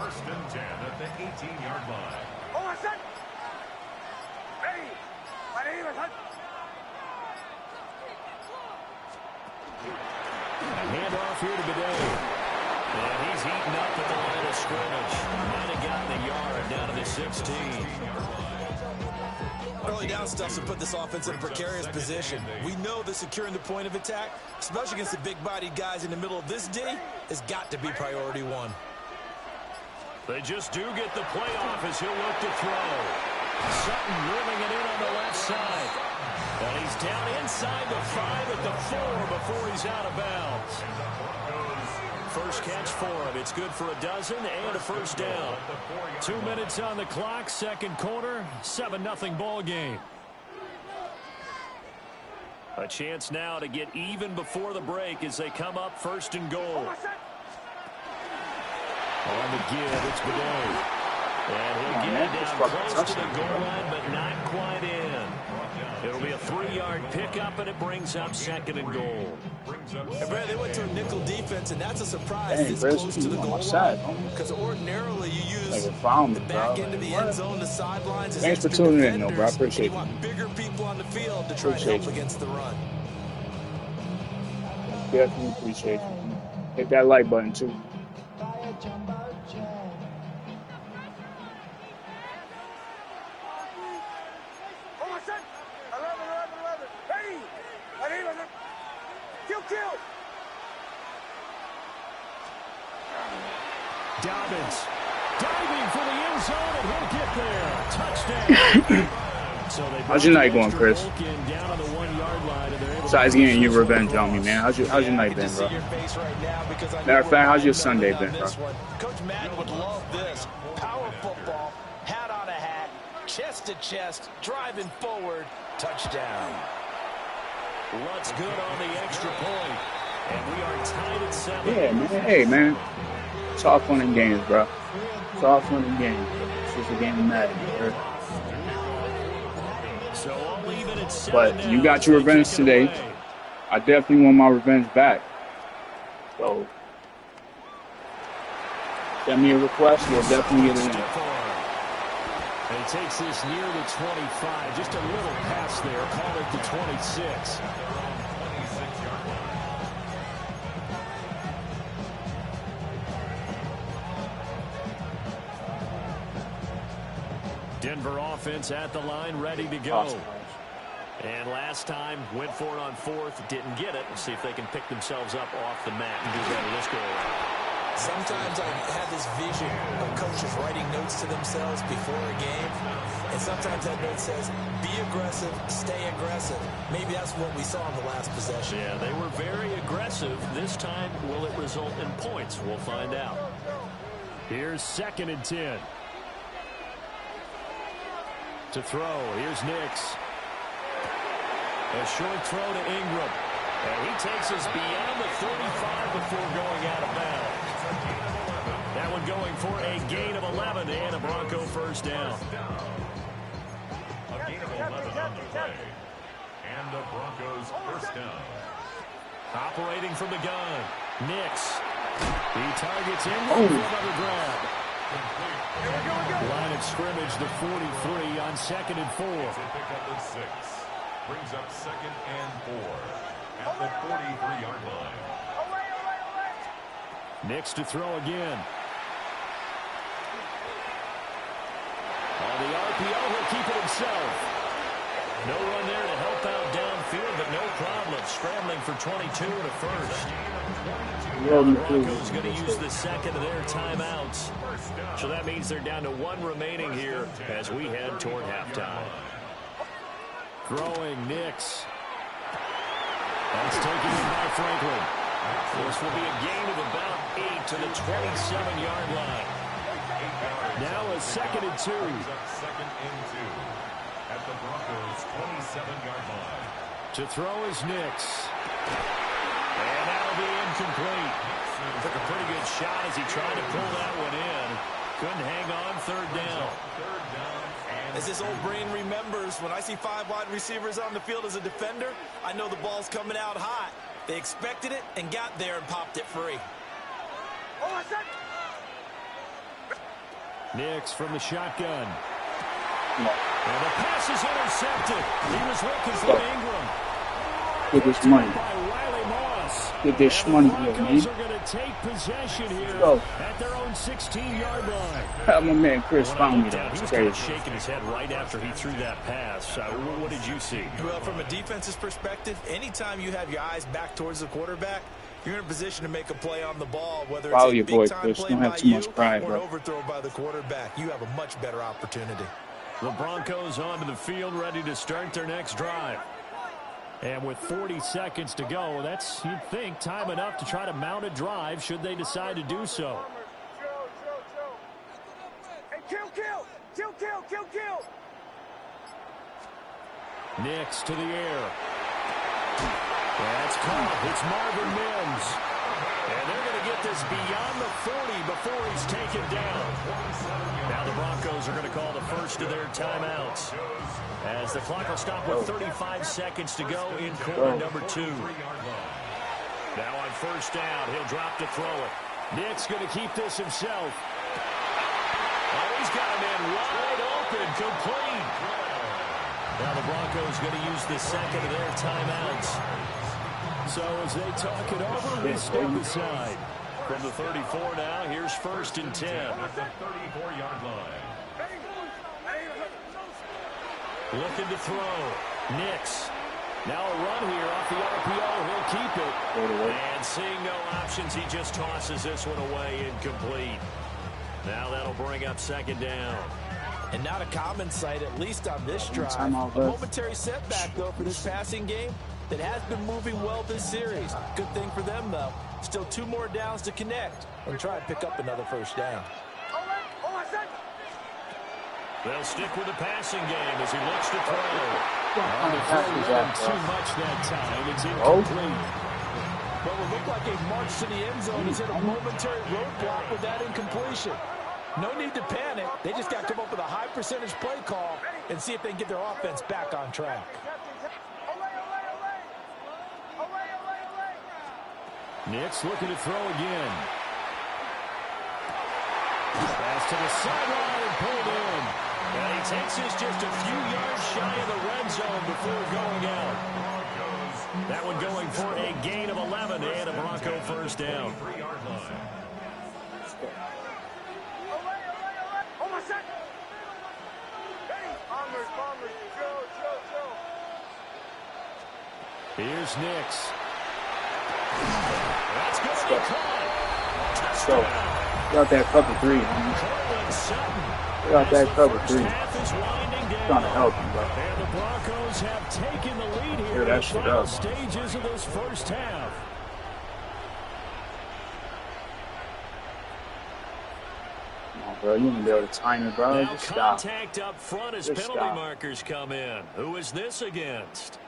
1st and 10 at the 18-yard line. A handoff here to Bidet. And he's eaten up at the line of scrimmage. Might have gotten a yard down to the 16. Early down stuff to put this offense in a precarious position. We know that securing the point of attack, especially against the big-bodied guys in the middle of this D, has got to be priority 1. They just do get the playoff as he'll look to throw. Sutton drilling it in on the left side. And he's down inside the 5 at the 4 before he's out of bounds. First catch for him. It's good for a dozen and a 1st down. 2 minutes on the clock. Second quarter. 7-0 ball game. A chance now to get even before the break as they come up 1st and goal. On the give, it's Bidet. And he'll get it down close to the goal line, but not quite in. It'll be a 3-yard pickup, and it brings up 2nd and goal. And Brad, they went to a nickel defense, and that's a surprise. Dang, this Chris, close to the goal line. Because ordinarily you use the back end of the end zone, the sidelines. Thanks for tuning in, though, bro. I appreciate it. You want bigger people on the field to try to help against the run. Definitely appreciate you. Hit that like button, too. Dobbins diving for the end zone, and he'll get there. Touchdown. So how's your night going, Chris? Down on the 1 yard line, and Besides getting your revenge on me, man, how's your night been, bro? Matter of fact, how's your Sunday been, bro? Coach Madden would love this. Power football, hat on a hat, chest to chest, driving forward, touchdown. What's good on the extra point? And we are tied at 7. Yeah, man. Hey, man. It's all fun and games, bro. It's all fun and games. It's just a game of Madden, bro. So I'll leave it at 7. But you got your revenge today. I definitely want my revenge back. So send me a request. We'll definitely get it in. And he takes this near the 25. Just a little pass there. Call it the 26. Denver offense at the line, ready to go. Awesome. And last time, went for it on 4th, didn't get it. We'll see if they can pick themselves up off the mat and do better this go around. Sometimes I have this vision of coaches writing notes to themselves before a game, and sometimes that note says, be aggressive, stay aggressive. Maybe that's what we saw in the last possession. Yeah, they were very aggressive. This time, will it result in points? We'll find out. Here's 2nd and 10. To throw, here's Nix. A short throw to Ingram. And he takes us beyond the 35 before going out of bounds. That one going for a gain of 11 and a Bronco first down. A gain of 11 on the play. And the Broncos first down. Operating from the gun. Nix. He targets Ingram for another grab. Line of scrimmage, the 43 on 2nd and 4. Pick up the 6. Brings up 2nd and 4 at the 43-yard line. Nix to throw again. On the RPO, he'll keep it himself. No run there to help out downfield, but no problem. Scrambling for 22 and a first. Broncos going to use the 2nd of their timeouts. So that means they're down to 1 remaining here as we head toward halftime. Throwing Nix. That's taken in by Franklin. This will be a gain of about 8 to the 27-yard line. Now a 2nd and 2. 2nd and 2 at the Broncos' 27-yard line. To throw is Nix. And that'll be incomplete. Took a pretty good shot as he tried to pull that one in. Couldn't hang on, 3rd down. As this old brain remembers, when I see 5 wide receivers on the field as a defender, I know the ball's coming out hot. They expected it and got there and popped it free. Nix from the shotgun. And the pass is intercepted. He was looking for Ingram. Get this money. By Riley Moss. Get this money here, man. Broncos are going to take possession here at their own 16-yard line. My man Chris found me there. He was kind of shaking his head right after he threw that pass. What did you see? Well, from a defense's perspective, anytime you have your eyes back towards the quarterback, you're in a position to make a play on the ball, whether it's a big-time play by you or an overthrow by the quarterback. You have a much better opportunity. The Broncos onto the field, ready to start their next drive. And with 40 seconds to go, that's, you'd think, time enough to try to mount a drive should they decide to do so. Hey, kill. Nix to the air. That's caught. It's Marvin Mims. And they're going to get this beyond the 40 before he's taken down. Now the Broncos are going to call the first of their timeouts, as the clock will stop with 35 seconds to go in quarter number 2. Now on first down, he'll drop to throw it. Nix going to keep this himself. Oh, he's got him in wide open, complete. Now the Broncos going to use the 2nd of their timeouts. So as they talk it over, we step aside. From the 34 now, here's 1st and 10. At the 34-yard line. Looking to throw. Nix. Now a run here off the RPO. He'll keep it. And seeing no options, he just tosses this one away incomplete. Now that'll bring up second down. And not a common sight, at least on this drive. A momentary setback, though, for this passing game that has been moving well this series. Good thing for them, though. Still 2 more downs to connect and try and pick up another first down. They'll stick with the passing game as he looks to throw. On the throw, too much that time. It's incomplete. Well, it looked like a march to the end zone is hit a momentary roadblock with that incompletion. No need to panic. They just got to come up with a high percentage play call and see if they can get their offense back on track. Nix looking to throw again. Pass to the sideline and pulled in. And he takes this just a few yards shy of the red zone before going out. That one going for a gain of 11 and a Bronco first down. Here's Nix. That's going to be caught. Touchdown. Got that cover 3. Got that cover 3. Trying to help him, bro. And the Broncos have taken the lead here in the final stages of this first half. Come on, bro. You won't be able to time it, bro. Now just stop. Contact up front as penalty markers come in. Who is this against?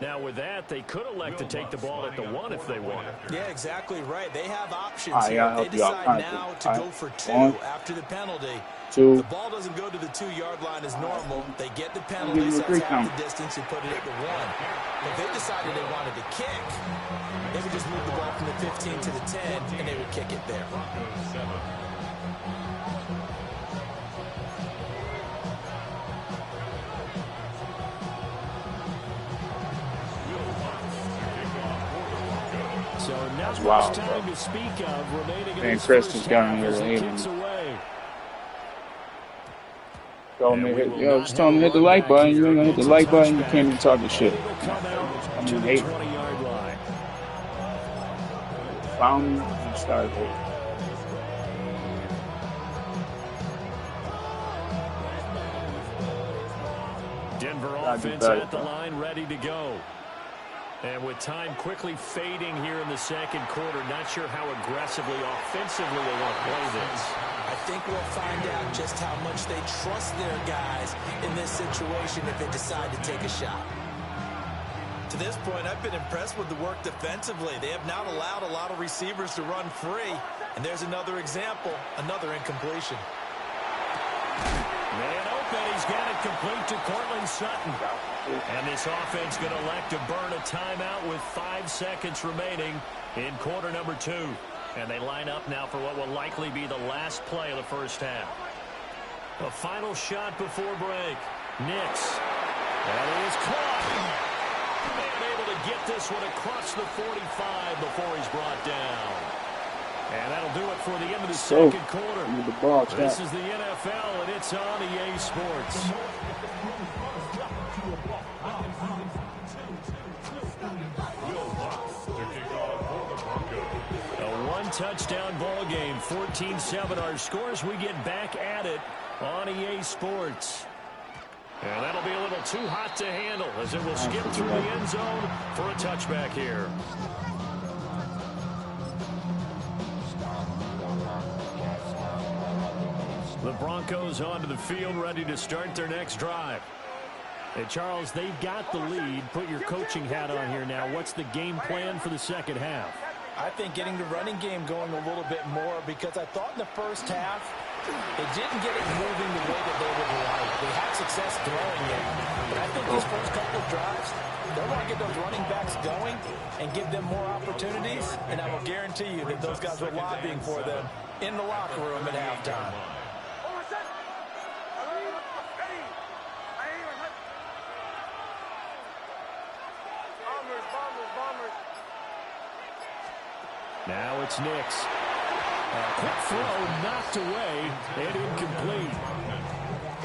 Now, with that, they could elect to take the ball at the 1 if they want. Yeah, exactly right. They have options here. They decide now to go for 2 after the penalty. 2. The ball doesn't go to the 2-yard line as normal. They get the penalty, so that's half the distance and put it at the 1. If they decided they wanted to kick, they would just move the ball from the 15 to the 10, and they would kick it there. So now that's wild, time to speak of remaining and Chris just got me here to hate him. Tell him to hit, just tell him to hit the like button. You ain't gonna hit the like button, you can't even talk the shit. I'm gonna hate him. Found me and started hating. Denver offense at the line, ready to go. And with time quickly fading here in the second quarter, not sure how aggressively, offensively they want to play this. I think we'll find out just how much they trust their guys in this situation if they decide to take a shot. To this point, I've been impressed with the work defensively. They have not allowed a lot of receivers to run free. And there's another example, another incompletion. Man open, he's got it complete to Cortland Sutton. And this offense going to elect to burn a timeout with 5 seconds remaining in quarter number 2. And they line up now for what will likely be the last play of the first half. A final shot before break. Nix. That is caught. And able to get this one across the 45 before he's brought down. And that'll do it for the end of the second quarter. This is the NFL, and it's on EA Sports. A one-touchdown ball game, 14-7 our scores. We get back at it on EA Sports. And that'll be a little too hot to handle as it will skip through the end zone for a touchback here. The Broncos onto the field, ready to start their next drive. Hey, Charles, they've got the lead. Put your coaching hat on here now. What's the game plan for the second half? I think getting the running game going a little bit more, because I thought in the first half they didn't get it moving the way that they would like. They had success throwing it, but I think these first couple of drives, they want to get those running backs going and give them more opportunities, and I will guarantee you that those guys were lobbying for them in the locker room at halftime. Now it's Nix. A quick throw knocked away and incomplete.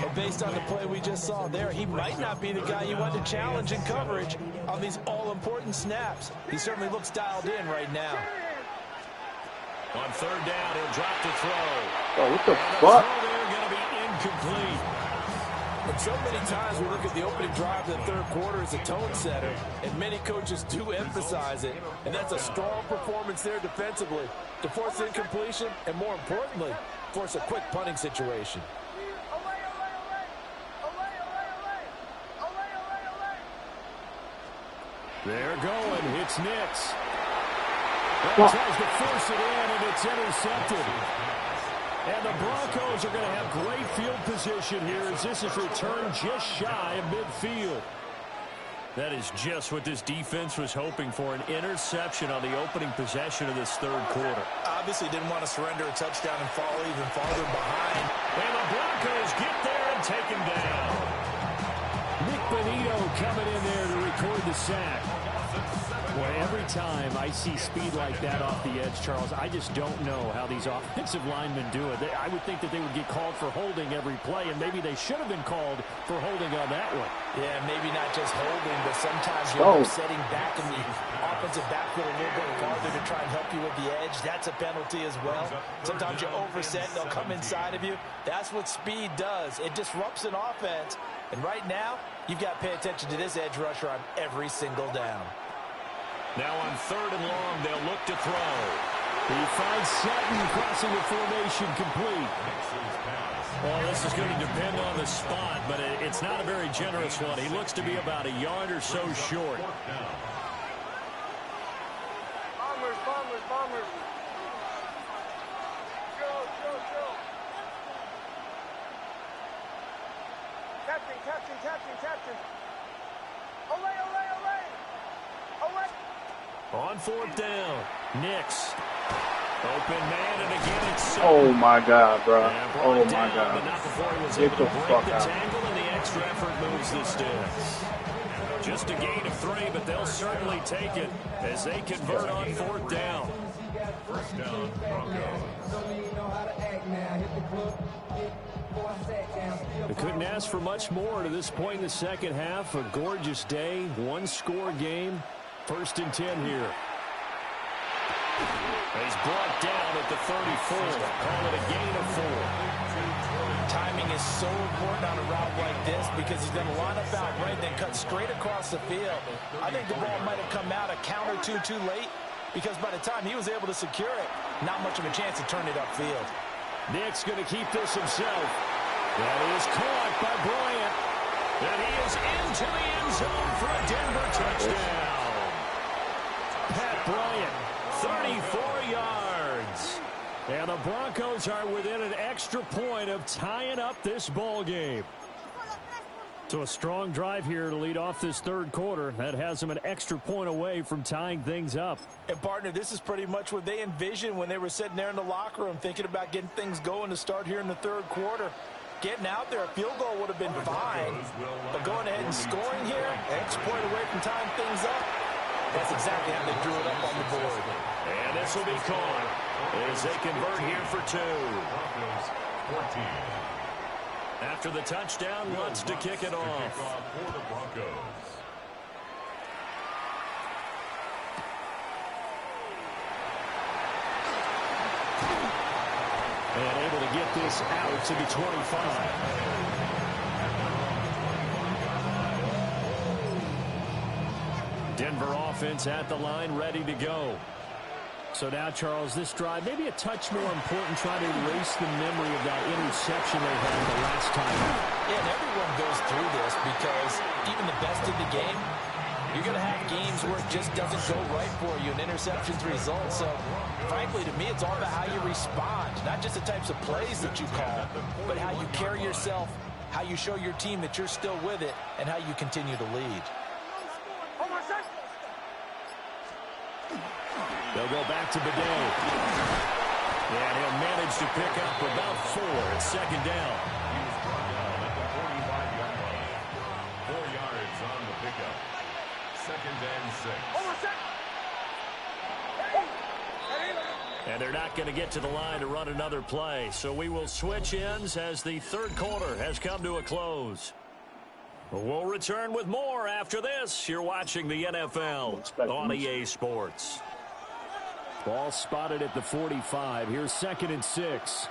And based on the play we just saw there, he might not be the guy you want to challenge in coverage on these all-important snaps. He certainly looks dialed in right now. On third down, he'll drop to throw. Oh, what the and fuck? The throw there going to be incomplete. And so many times we look at the opening drive of the third quarter as a tone setter, and many coaches do emphasize it. And that's a strong performance there defensively to force incompletion and, more importantly, force a quick punting situation. They're going. It's Nix. Well, tries to force it in, and it's intercepted. And the Broncos are going to have great field position here as this is returned just shy of midfield. That is just what this defense was hoping for, an interception on the opening possession of this third quarter. Obviously didn't want to surrender a touchdown and fall even farther behind. And the Broncos get there and take him down. Nick Benito coming in there to record the sack. Boy, every time I see speed like that off the edge, Charles, I just don't know how these offensive linemen do it. I would think that they would get called for holding every play, and maybe they should have been called for holding on that one. Yeah, maybe not just holding, but sometimes you're setting back in the offensive backfield a little bit farther to try and help you with the edge. That's a penalty as well. Sometimes you overset, they'll come inside of you. That's what speed does. It disrupts an offense. And right now, you've got to pay attention to this edge rusher on every single down. Now on third and long, they'll look to throw. He finds Sutton crossing the formation complete. Well, this is going to depend on the spot, but it's not a very generous one. He looks to be about a yard or so short. Bombers, bombers, bombers. Go. Captain. Olay. On fourth down, Nix. Open man, and again it's Oh my God, bro. Oh my God. But not before he was Get able the to break fuck the out. tangle, and the extra effort moves the sticks. Just a gain of 3, but they'll certainly take it as they convert on fourth down. First down, Broncos. They couldn't ask for much more to this point in the second half. A gorgeous day, one-score game. First and 10 here. He's brought down at the 34. Call it a gain of 4. Timing is so important on a route like this because he's going to line up out right, then cut straight across the field. I think the ball might have come out a count or two too late because by the time he was able to secure it, not much of a chance to turn it upfield. Nick's going to keep this himself. That is caught by Bryant. And he is into the end zone for a Denver touchdown. Pat Bryant, 34 yards. And the Broncos are within an extra point of tying up this ball game. So a strong drive here to lead off this third quarter. That has them an extra point away from tying things up. And, partner, this is pretty much what they envisioned when they were sitting there in the locker room thinking about getting things going to start here in the third quarter. Getting out there, a field goal would have been fine. But going ahead and scoring here, an extra point away from tying things up, that's exactly how they drew it up on the board. And this will be caught as they convert here for 2. After the touchdown, wants to kick it off. For the Broncos. And able to get this out to the 25. Denver offense at the line, ready to go. So now, Charles, this drive, maybe a touch more important, trying to erase the memory of that interception they had the last time. Yeah, and everyone goes through this because even the best in the game, you're going to have games where it just doesn't go right for you, and interceptions result. So, frankly, to me, it's all about how you respond, not just the types of plays that you call, but how you carry yourself, how you show your team that you're still with it, and how you continue to lead. They'll go back to Bidet. And he'll manage to pick up about 4 at second down. He was brought down at the 45-yard line. 4 yards on the pickup. Second and 6. And they're not going to get to the line to run another play. So we will switch ends as the third quarter has come to a close. We'll return with more after this. You're watching the NFL on EA Sports. Ball spotted at the 45. Here's 2nd and 6.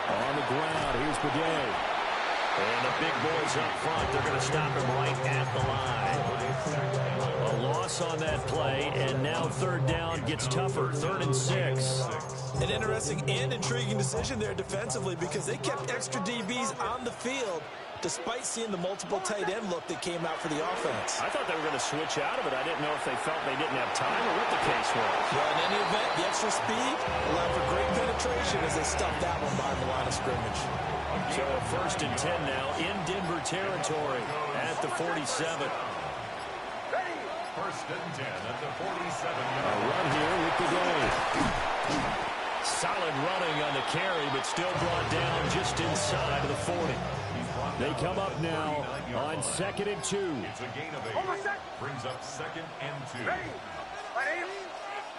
On the ground, here's Bidet. And the big boys up front, they're going to stop him right at the line. A loss on that play, and now 3rd down gets tougher. 3rd and 6. An interesting and intriguing decision there defensively because they kept extra DBs on the field despite seeing the multiple tight end look that came out for the offense. I thought they were going to switch out of it. I didn't know if they felt they didn't have time or what the case was. Well, in any event, the extra speed allowed for great penetration as they stuffed that one behind the line of scrimmage. So 1st and 10 now in Denver territory at the 47. 1st and 10 at the 47. A run here with the day. Solid running on the carry, but still brought down just inside of the 40. They come up now on 2nd and 2. It's a gain of 8. Brings up 2nd and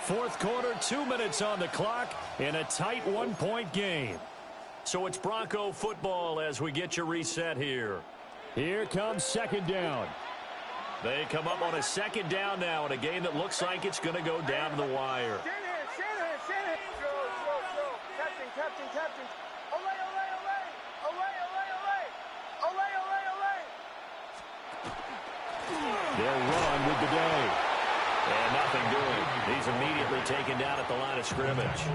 2. 4th quarter, 2 minutes on the clock in a tight 1-point game. So it's Bronco football as we get you reset here. Here comes 2nd down. They come up on a 2nd down now in a game that looks like it's going to go down to the wire. Captain. They'll run with the day. And nothing doing. He's immediately taken down at the line of scrimmage.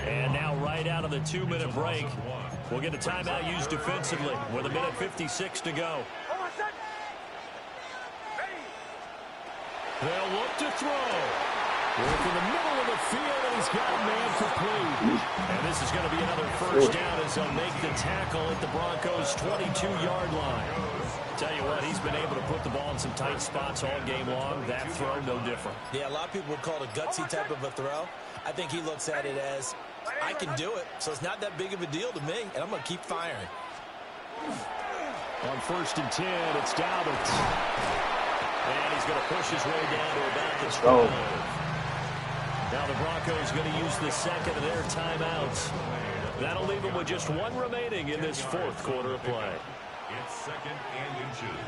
And now right out of the 2-minute break, we'll get a timeout used defensively with 1:56 to go. They'll look to throw. Work in the middle of the field, and he's got a man complete. And this is going to be another 1st down as they'll make the tackle at the Broncos' 22-yard line. Tell you what, he's been able to put the ball in some tight spots all game long. That throw, no different. Yeah, a lot of people would call it a gutsy type of a throw. I think he looks at it as, I can do it, so it's not that big of a deal to me, and I'm going to keep firing. On 1st and 10, it's Dalvin. And he's going to push his way down to about the 12. Now the Broncos going to use the 2nd of their timeouts. That'll leave them with just 1 remaining in this 4th quarter of play. It's 2nd and inches.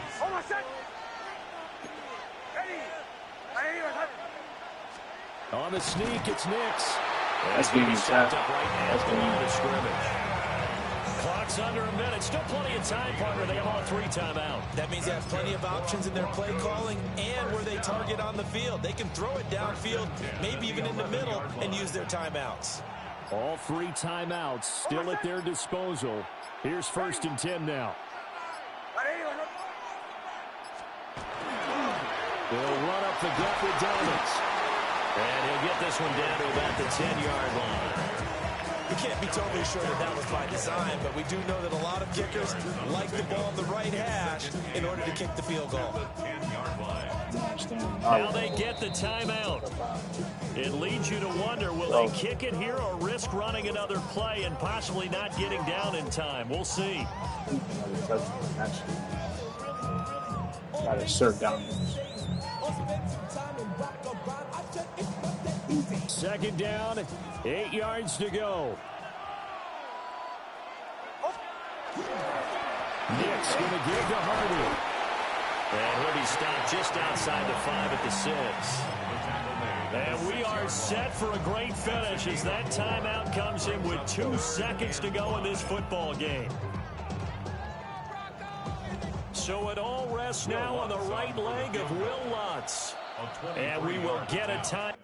On the sneak, it's Nix. That's going to be stopped up right at the line of scrimmage. Clock's under a minute. Still plenty of time, partner. They have all 3 timeout. That means they have plenty of options in their play calling and where they target on the field. They can throw it downfield, maybe even in the middle, and use their timeouts. All 3 timeouts still at their disposal. Here's 1st and 10 now. They'll run up the gut with Dalvin. And he'll get this one down to about the 10-yard line. We can't be totally sure that that was by design, but we do know that a lot of kickers like the ball on the right hash in order to kick the field goal. Now they get the timeout. It leads you to wonder, will they kick it here or risk running another play and possibly not getting down in time? We'll see. Got to serve down. 2nd down, 8 yards to go. Nick's going to give to Hardy. And he'll be stopped just outside the 5 at the 6. And we are set for a great finish as that timeout comes in with 2 seconds to go in this football game. So it all rests now on the right leg of Will Lutz. And we will get a time.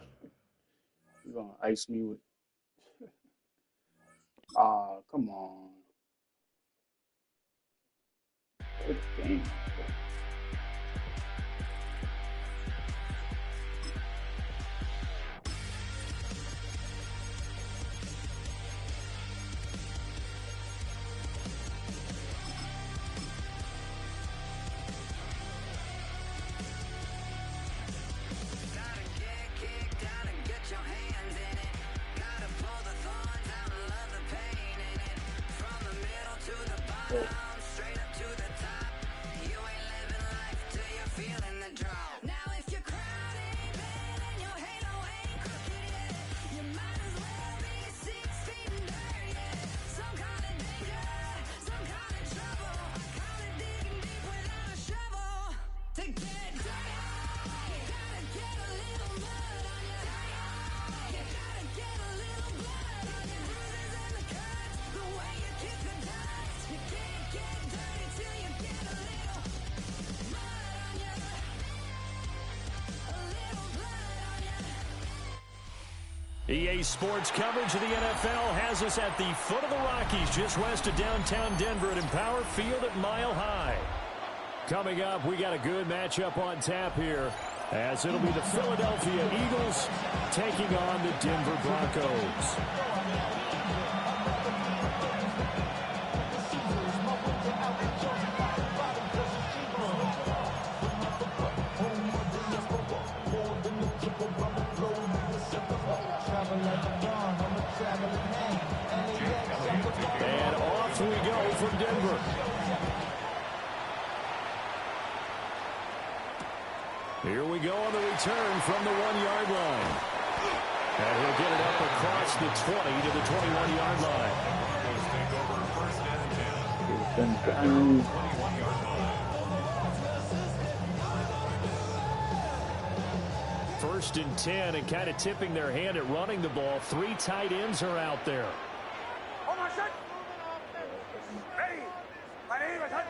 You're going to ice me with... come on. Good game. EA Sports coverage of the NFL has us at the foot of the Rockies, just west of downtown Denver at Empower Field at Mile High. Coming up, we got a good matchup on tap here, as it'll be the Philadelphia Eagles taking on the Denver Broncos. And off we go from Denver. Here we go on the return from the 1-yard line. And he'll get it up across the 20 to the 21-yard line. First and 10, and kind of tipping their hand at running the ball. 3 tight ends are out there. Oh my God! Ready? My name is Hunt.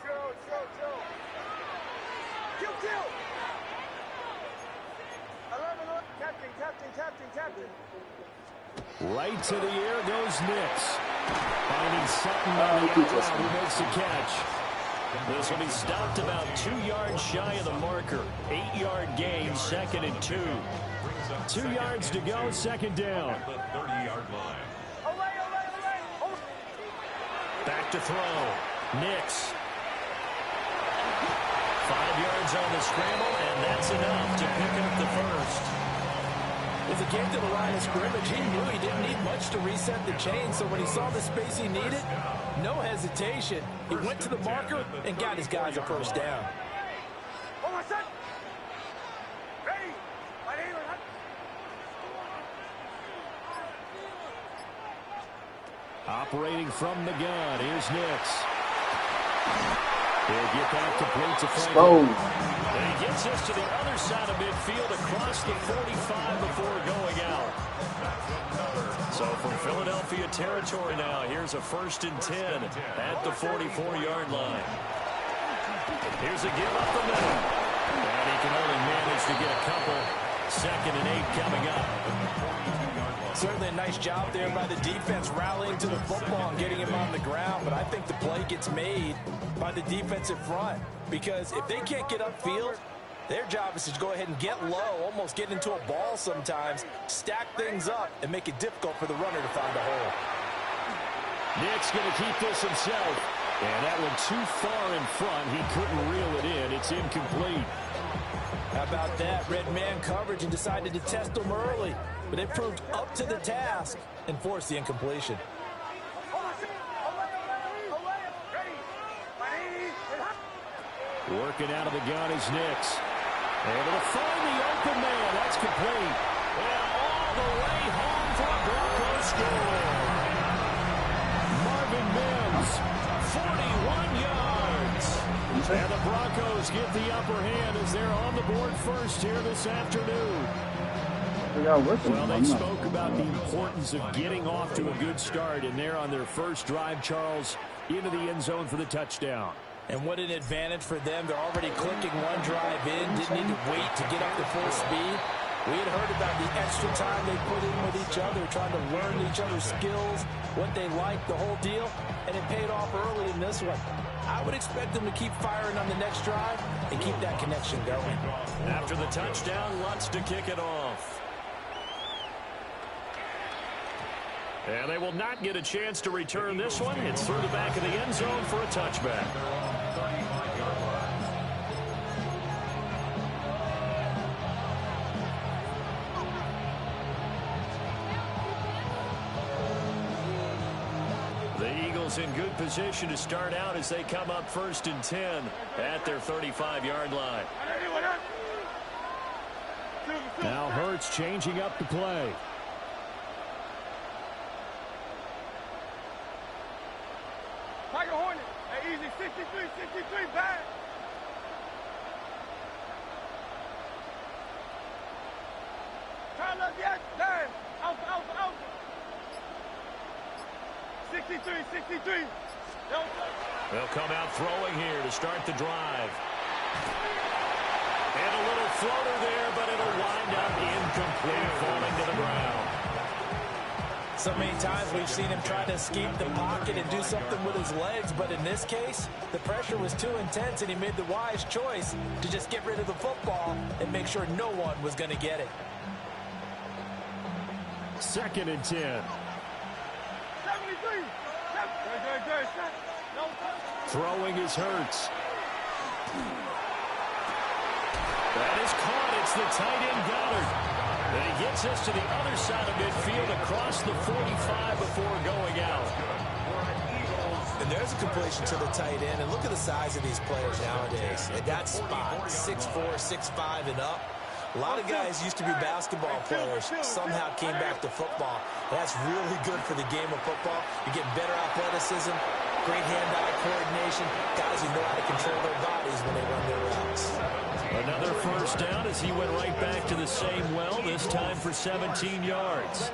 Chill. Kill. 11, Captain. Right to the air goes Nix. Finding something on the outside who makes the catch. This will be stopped about 2 yards shy of the marker. 8-yard gain, 2nd and 2. 2 yards to go, 2nd down. The 30-yard line. Back to throw. Nix. 5 yards on the scramble, and that's enough to pick up the first. As he came to the line of scrimmage, he knew he didn't need much to reset the chain, so when he saw the space he needed, no hesitation. He went to the marker and got his guys a first down. Oh my son! Ready? My name is Hunt. Operating from the gun, here's Nix. He'll get that complete to Franklin. And he gets us to the other side of midfield across the 45 before going out. So from Philadelphia territory now, here's a 1st and 10 at the 44-yard line. Here's a give up the middle. And he can only manage to get a couple. 2nd and 8 coming up. Certainly a nice job there by the defense rallying to the football and getting him on the ground, but I think the play gets made by the defensive front, because if they can't get upfield, their job is to go ahead and get low, almost get into a ball sometimes, stack things up, and make it difficult for the runner to find a hole. Nick's going to keep this himself, and that one too far in front. He couldn't reel it in. It's incomplete. How about that? Red man coverage and decided to test them early, but it proved up to the task and forced the incompletion. Working out of the gun is Nix. Able to find the open man. That's complete. And all the way home for a Broncos score. Marvin Mims, 41 yards. And the Broncos get the upper hand as they're on the board first here this afternoon. Well, they spoke about the importance of getting off to a good start, and they're on their first drive, Charles, into the end zone for the touchdown. And what an advantage for them. They're already clicking one drive in, didn't need to wait to get up to full speed. We had heard about the extra time they put in with each other, trying to learn each other's skills, what they liked, the whole deal, and it paid off early in this one. I would expect them to keep firing on the next drive and keep that connection going. After the touchdown, Lutz to kick it off. And they will not get a chance to return this one. It's through the back of the end zone for a touchback. The Eagles in good position to start out as they come up 1st and 10 at their 35-yard line. Now Hurts changing up the play. Tiger Hornet, hey, easy, 63, back. Turn left, yes, down, out. 63. They'll come out throwing here to start the drive. And a little floater there, but it'll wind up incomplete, falling to the ground. So many times we've seen him try to escape the pocket and do something with his legs, but in this case, the pressure was too intense, and he made the wise choice to just get rid of the football and make sure no one was going to get it. 2nd and 10. Throwing is Hurts. That is caught. It's the tight end Goddard. And he gets us to the other side of midfield across the 45 before going out. And there's a completion to the tight end. And look at the size of these players nowadays. At that spot, 6'4", 6'5", and up. A lot of guys used to be basketball players, somehow came back to football. That's really good for the game of football. You get better athleticism, great hand-eye coordination, guys who know how to control their bodies when they run their routes. Another first down as he went right back to the same well, this time for 17 yards.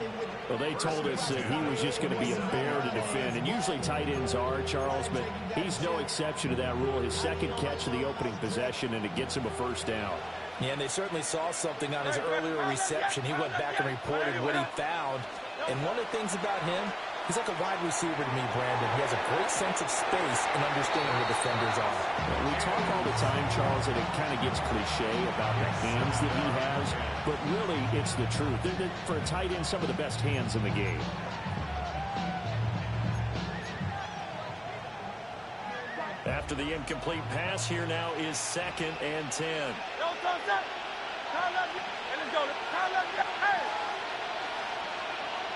Well, they told us that he was just going to be a bear to defend, and usually tight ends are, Charles, but he's no exception to that rule. His second catch of the opening possession, and it gets him a first down. Yeah, and they certainly saw something on his earlier reception. He went back and reported what he found. And one of the things about him, he's like a wide receiver to me, Brandon. He has a great sense of space and understanding where defenders are. We talk all the time, Charles, and it kind of gets cliche about the hands that he has, but really it's the truth. For a tight end, some of the best hands in the game. After the incomplete pass, here now is 2nd and 10.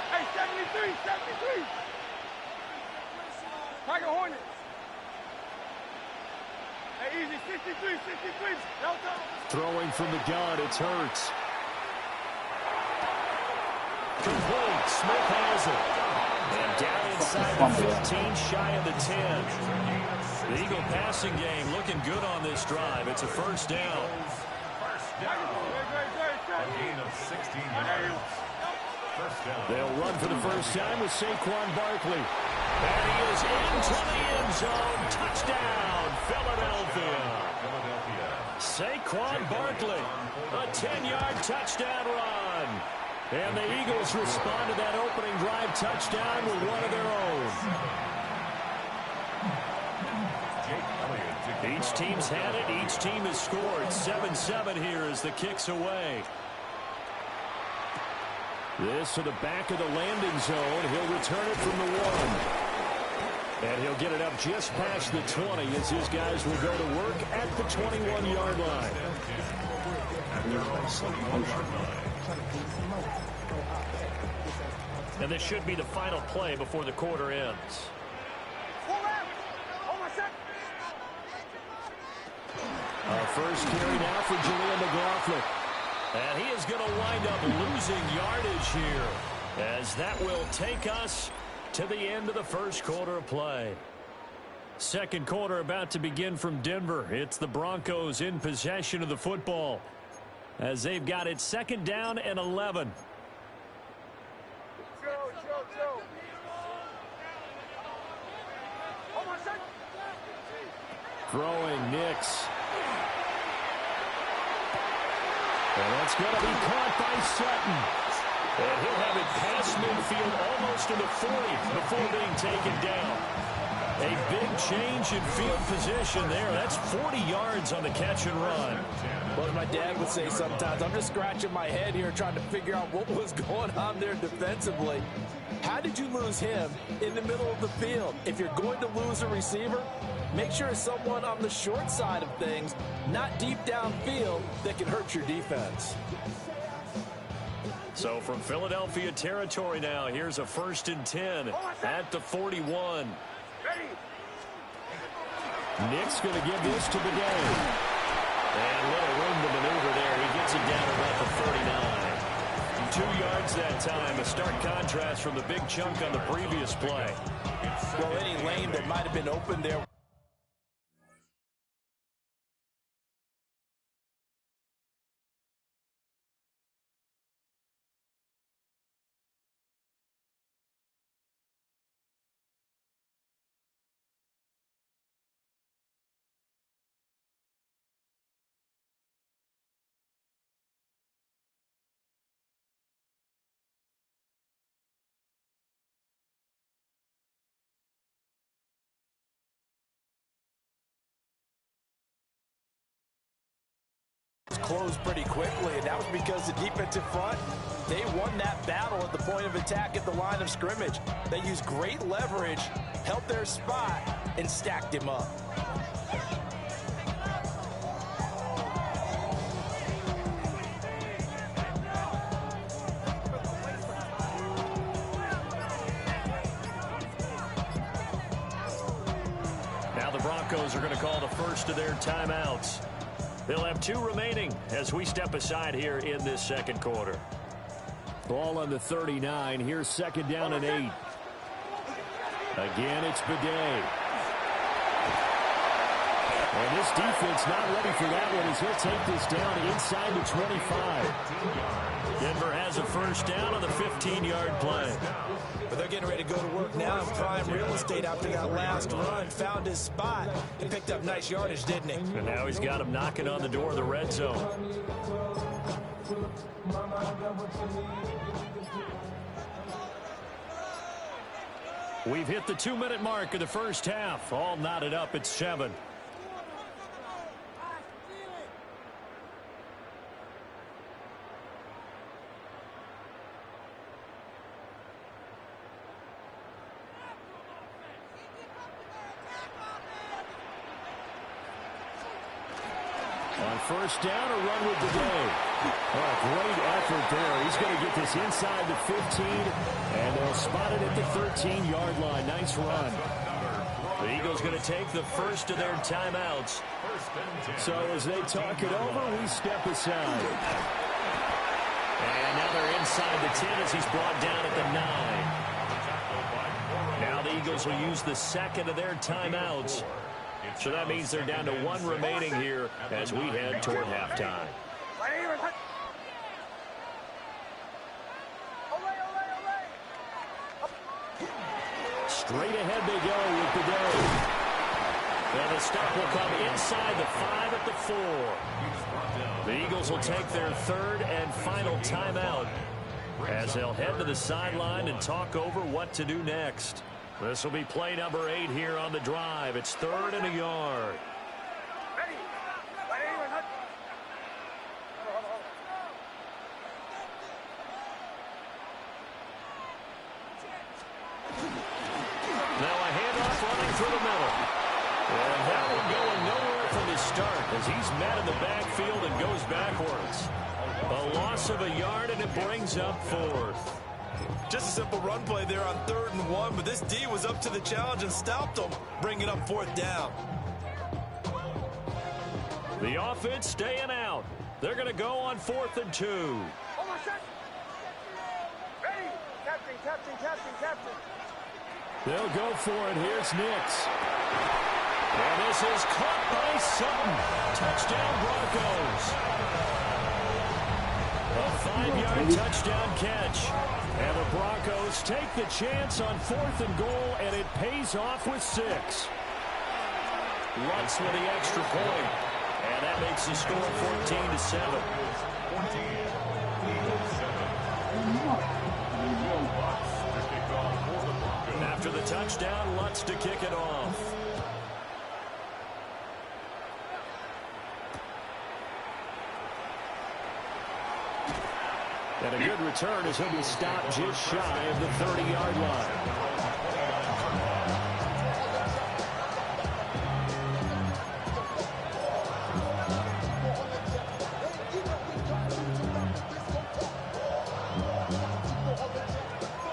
Hey, 73, 73. Tiger Hornets. Hey, easy, 63, 63. Throwing from the gun, it's Hurts. Complete. Smith has it. And down inside the 15, shy of the 10. The Eagle passing game looking good on this drive. It's a first down. A gain of 16 yards. First down. They'll run for the first time with Saquon Barkley. And he is into the end zone. Touchdown, Philadelphia. Saquon Barkley, a 10-yard touchdown run. And the Eagles respond to that opening drive touchdown with one of their own. Each team's had it. Each team has scored. 7-7 here as the kick's away. This to the back of the landing zone. He'll return it from the 1. And he'll get it up just past the 20 as his guys will go to work at the 21-yard line. And this should be the final play before the quarter ends. First carry now for Julian McLaughlin. And he is going to wind up losing yardage here, as that will take us to the end of the first quarter of play. Second quarter about to begin from Denver. It's the Broncos in possession of the football, as they've got it 2nd down and 11. Throwing Nix. And that's going to be caught by Sutton. And he'll have it past midfield almost to the 40 before being taken down. A big change in field position there. That's 40 yards on the catch and run. Well, my dad would say sometimes, I'm just scratching my head here trying to figure out what was going on there defensively. How did you lose him in the middle of the field? If you're going to lose a receiver, make sure it's someone on the short side of things, not deep downfield, that can hurt your defense. So from Philadelphia territory now, here's a 1st and 10 at the 41. Nick's going to give this to the game. And a little room to maneuver there. He gets it down about the 49. 2 yards that time. A stark contrast from the big chunk on the previous play. Well, any lane that might have been open there closed pretty quickly, and that was because the defensive front, they won that battle at the point of attack at the line of scrimmage. They used great leverage, held their spot, and stacked him up. Now the Broncos are going to call the first of their timeouts. They'll have 2 remaining as we step aside here in this second quarter. Ball on the 39. Here's second down and 8. Again, it's Bidet. And this defense not ready for that one as he'll take this down inside the 25. Denver has a first down on the 15-yard play. But they're getting ready to go to work now in prime real estate after that last run. Found his spot and picked up nice yardage, didn't he? And now he's got him knocking on the door of the red zone. We've hit the 2-minute mark of the first half. All knotted up at 7. First down, a run with the day. Oh, great effort there. He's going to get this inside the 15, and they'll spot it at the 13-yard line. Nice run. The Eagles going to take the first of their timeouts. So as they talk it over, we step aside. And now they're inside the 10 as he's brought down at the 9. Now the Eagles will use the second of their timeouts. So that means they're down to 1 remaining here as we head toward halftime. Straight ahead they go with the day. And the stop will come inside the 5 at the 4. The Eagles will take their third and final timeout as they'll head to the sideline and talk over what to do next. This will be play number 8 here on the drive. It's 3rd and a yard. Now a handoff running through the middle. And that one going nowhere from the start as he's met in the backfield and goes backwards. A loss of a yard, and it brings up 4th. Just a simple run play there on 3rd and 1, but this D was up to the challenge and stopped them, bringing up 4th down. The offense staying out. They're going to go on 4th and 2. Ready. Captain. They'll go for it. Here's Nix. And this is caught by Sutton. Touchdown Broncos. A 5-yard touchdown catch. And the Broncos take the chance on 4th and goal, and it pays off with 6. Lutz with the extra point. And that makes the score 14-7. After the touchdown, Lutz to kick it off. And a good return as he'll be stopped just shy of the 30-yard line.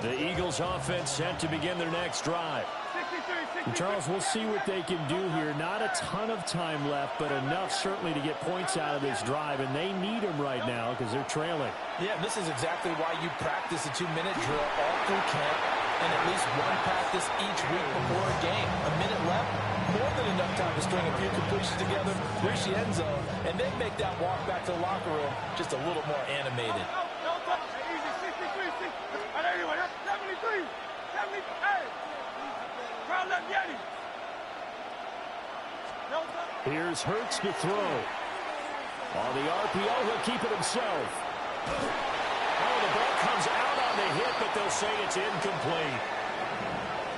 The Eagles offense set to begin their next drive. And Charles, we'll see what they can do here. Not a ton of time left, but enough certainly to get points out of this drive, and they need them right now because they're trailing. Yeah, this is exactly why you practice a 2-minute drill all through camp and at least one practice each week before a game. A minute left, more than enough time to string a few completions together, reach the end zone, and then make that walk back to the locker room just a little more animated. Here's Hurts to throw. On the RPO, he'll keep it himself. Oh, the ball comes out on the hit, but they'll say it's incomplete.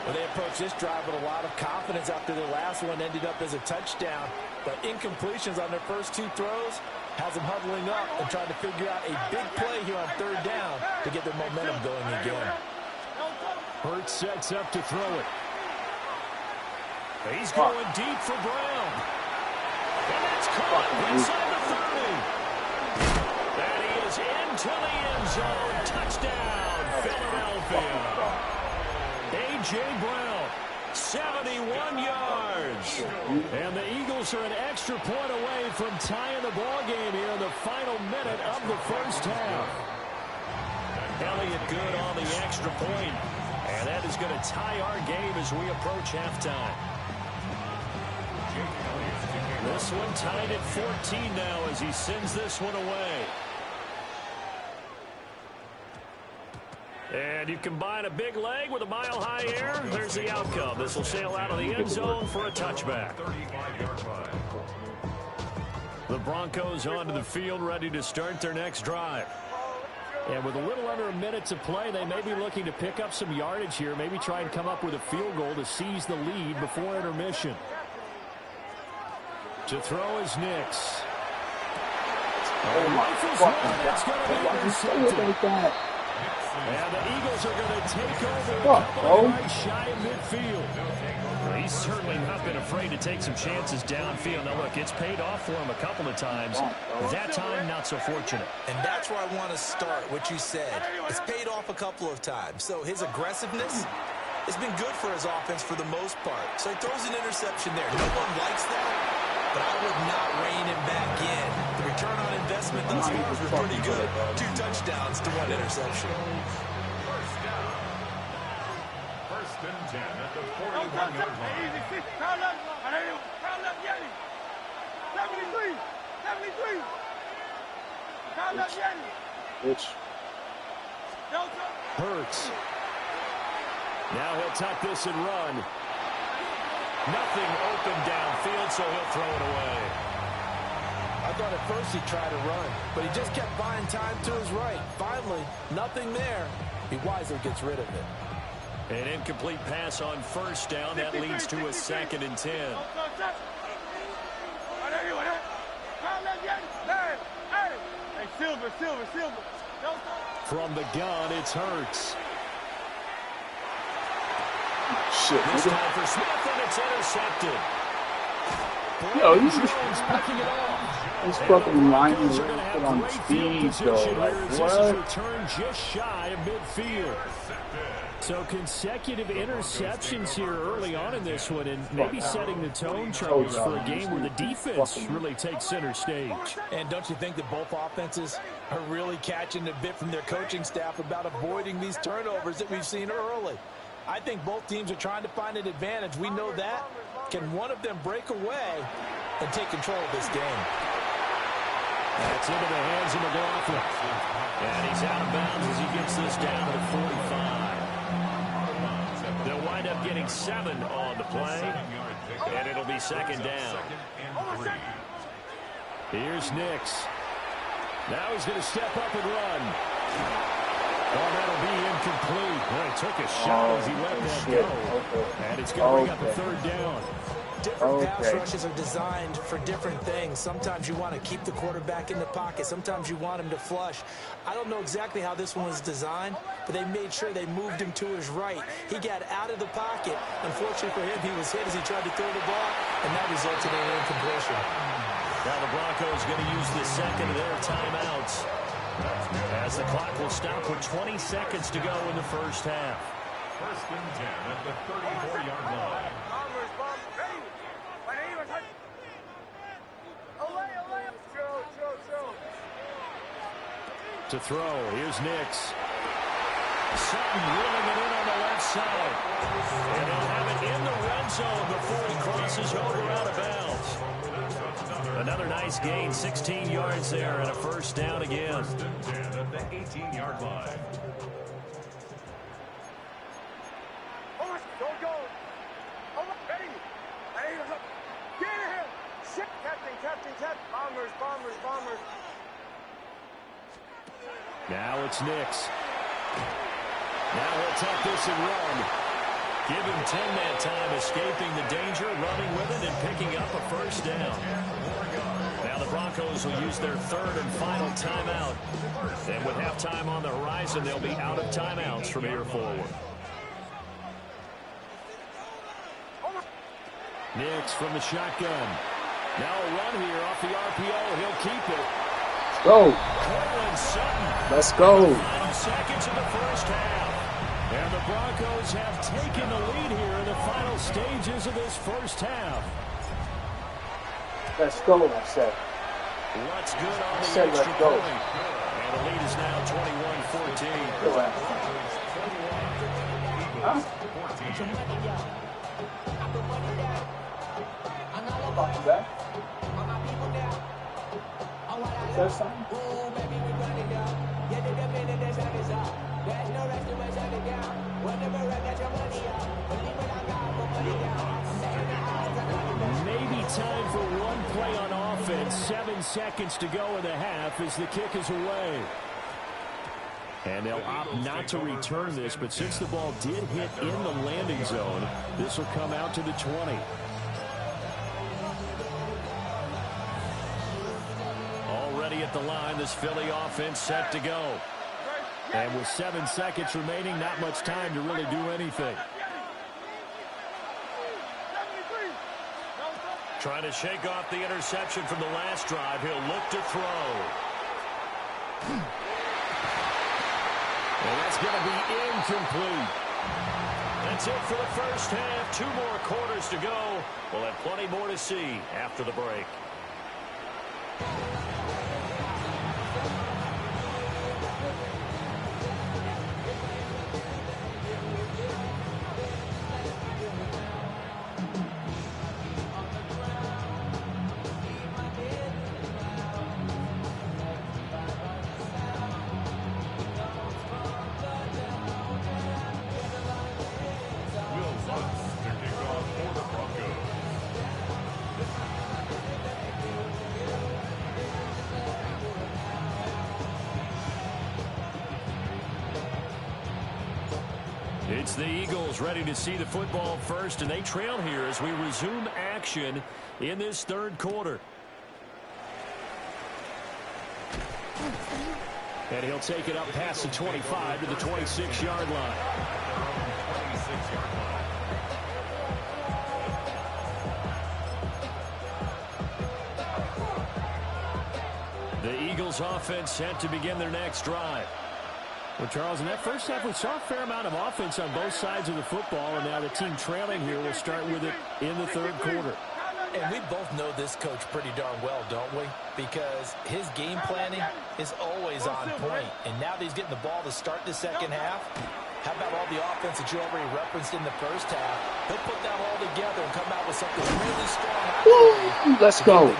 Well, they approached this drive with a lot of confidence after their last one ended up as a touchdown. But incompletions on their first 2 throws has them huddling up and trying to figure out a big play here on 3rd down to get their momentum going again. Hurts sets up to throw it. He's going deep for Brown. And that's caught inside the 30. And he is into the end zone. Touchdown, Philadelphia. A.J. Brown, 71 yards. And the Eagles are an extra point away from tying the ball game here in the final minute of the first half. Elliott good on the extra point. And that is going to tie our game as we approach halftime. This one tied at 14 now as he sends this one away. And you combine a big leg with a mile-high air, there's the outcome. This will sail out of the end zone for a touchback. The Broncos onto the field, ready to start their next drive. And with a little under a minute to play, they may be looking to pick up some yardage here, maybe try and come up with a field goal to seize the lead before intermission. To throw is Nix. Oh my God. And the Eagles are going to take over a couple of yards shy of midfield. He's certainly not been afraid to take some chances downfield. Now, look, it's paid off for him a couple of times. That time, not so fortunate. And that's where I want to start, what you said. It's paid off a couple of times. So his aggressiveness has been good for his offense for the most part. So he throws an interception there. No one likes that, but I would not rein him back in. The return on investment thus far has been pretty good. 2 touchdowns to 1 interception. First and 10 at the 41-yard line. 73. Hurts. Now he'll tuck this and run. Nothing open downfield, so he'll throw it away. I thought at first he'd try to run, but he just kept buying time to his right. Finally, nothing there. He wisely gets rid of it. An incomplete pass on first down. That leads to a 2nd and 10. From the gun, it's Hurts. Shit. This time for Smith, and it's intercepted. Yo, he's picking it off. this fucking lineman is put on speed, though. Like, what? Return just shy of midfield. So consecutive interceptions here early on in this one, and maybe setting the tone, Charles, for a game where the defense really takes center stage. And don't you think that both offenses are really catching a bit from their coaching staff about avoiding these turnovers that we've seen early? I think both teams are trying to find an advantage. We know that. Can one of them break away and take control of this game? That's into the hands of McLaughlin. And he's out of bounds as he gets this down to the 45. They'll wind up getting 7 on the play, and it'll be 2nd down. Here's Nix. Now he's going to step up and run. Oh, that'll be incomplete. Well, he took a shot as he let that go. And it's going to bring up a 3rd down. Different pass rushes are designed for different things. Sometimes you want to keep the quarterback in the pocket. Sometimes you want him to flush. I don't know exactly how this one was designed, but they made sure they moved him to his right. He got out of the pocket. Unfortunately for him, he was hit as he tried to throw the ball, and that resulted in an incompletion. Now the Broncos going to use the 2nd of their timeouts, as the clock will stop with 20 seconds to go in the first half. First and 10 at the 34-yard line. To throw, here's Nix. Sutton wheeling it in on the left side. And he'll have it in the red zone before he crosses over out of bounds. Another nice gain, 16 yards there, and a 1st down again. First and 10 at the 18-yard line. Bombers. Now it's Nix. Now he'll take this and run. Give him 10 that time, escaping the danger, running with it, and picking up a first down. Now the Broncos will use their third and final timeout. And with halftime on the horizon, they'll be out of timeouts from here forward. Nix from the shotgun. Now a run here off the RPO. He'll keep it. Let's go. Let's go. Final seconds of the first half. And the Broncos have taken the lead here in the final stages of this first half. Let's go, I said. What's good on the said extra let's go. point? And the lead is now 21-14. Huh? About that? Is that something? Maybe time for one play on offense. 7 seconds to go in the half as the kick is away. And they'll opt not to return this, but since the ball did hit in the landing zone, this will come out to the 20. Already at the line, this Philly offense set to go. And with 7 seconds remaining, not much time to really do anything. Trying to shake off the interception from the last drive. He'll look to throw. And that's going to be incomplete. That's it for the first half. 2 more quarters to go. We'll have plenty more to see after the break. It's the Eagles ready to see the football first, and they trail here as we resume action in this third quarter. And he'll take it up past the 25 to the 26-yard line. The Eagles offense set to begin their next drive. Well, Charles, in that first half, we saw a fair amount of offense on both sides of the football, and now the team trailing here will start with it in the third quarter. And we both know this coach pretty darn well, don't we? Because his game planning is always on point. And now that he's getting the ball to start the second half, how about all the offense that you already referenced in the first half? He'll put that all together and come out with something really strong. Let's go.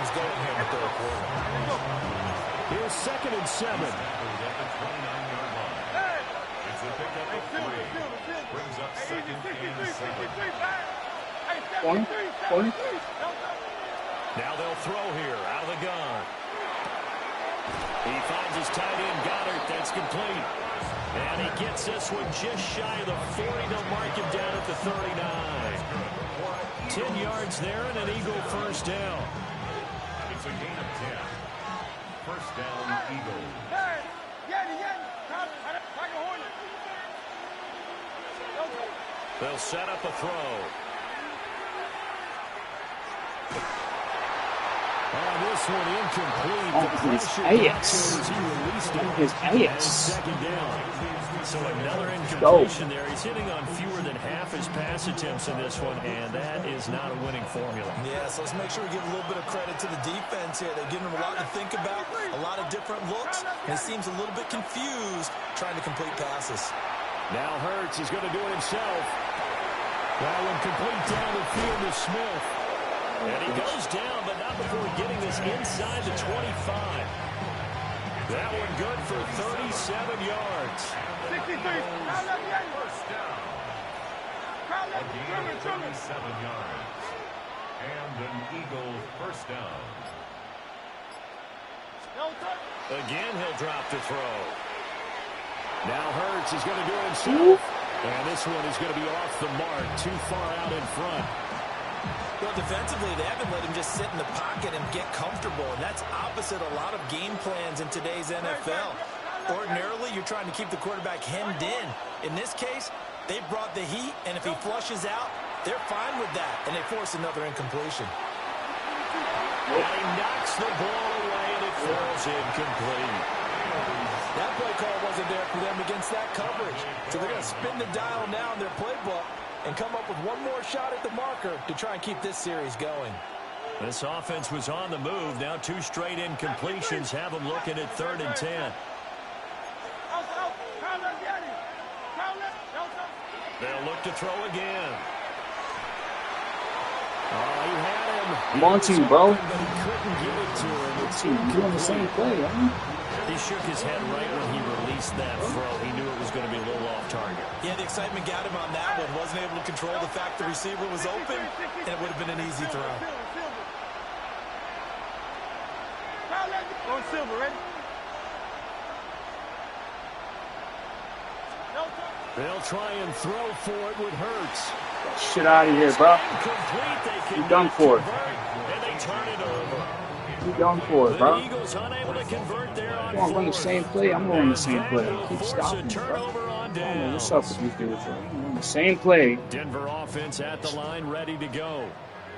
Here's 2nd and 7. Brings up 2nd and 7. Point. Now they'll throw here out of the gun. He finds his tight end, Goddard. That's complete. And he gets this one just shy of the 40. They'll mark him down at the 39. 10 yards there and an Eagle first down. It's a gain of 10. First down, Eagles. They'll set up a throw. This one incomplete. His ass. Second down. So another incompletion there. He's hitting on fewer than half his pass attempts in this one, and that is not a winning formula. Yeah, so let's make sure we give a little bit of credit to the defense here. They're giving him a lot to think about, a lot of different looks, and he seems a little bit confused trying to complete passes. Now Hurts is going to do it himself. That one complete down the field to Smith. And he goes down, but not before getting this inside the 25. That one good for 37 yards. 63. First down. A gain of 37 yards. And an Eagle first down. Again, he'll drop to throw. Now Hurts is going to do it himself. And this one is going to be off the mark, too far out in front. Well, defensively, they haven't let him just sit in the pocket and get comfortable, and that's opposite a lot of game plans in today's NFL. Ordinarily, you're trying to keep the quarterback hemmed in. In this case, they brought the heat, and if he flushes out, they're fine with that, and they force another incompletion. And he knocks the ball away, and it falls incomplete. That play call wasn't there for them against that coverage. So they're going to spin the dial now in their playbook and come up with one more shot at the marker to try and keep this series going. This offense was on the move. Now 2 straight incompletions have them looking at 3rd and 10. They'll look to throw again. Oh, he had him. I'm on to you, bro. But he couldn't give it to him. It's You on the same play, huh? He shook his head right when he released that throw. He knew it was going to be a little off target. Yeah, the excitement got him on that one. Wasn't able to control the fact the receiver was open, and it would have been an easy throw. Going Silver, ready? They'll try and throw for it with Hurts. Shit out of here, bro. You done for it. And they turn it over. You done for it, bro. The Eagles unable to convert there on You want to run the same play? I'm running the same play. Keep Force stopping a me, bro. turnover on I don't know what's downs. up with these dudes, bro. You run the same play. Denver offense at the line, ready to go.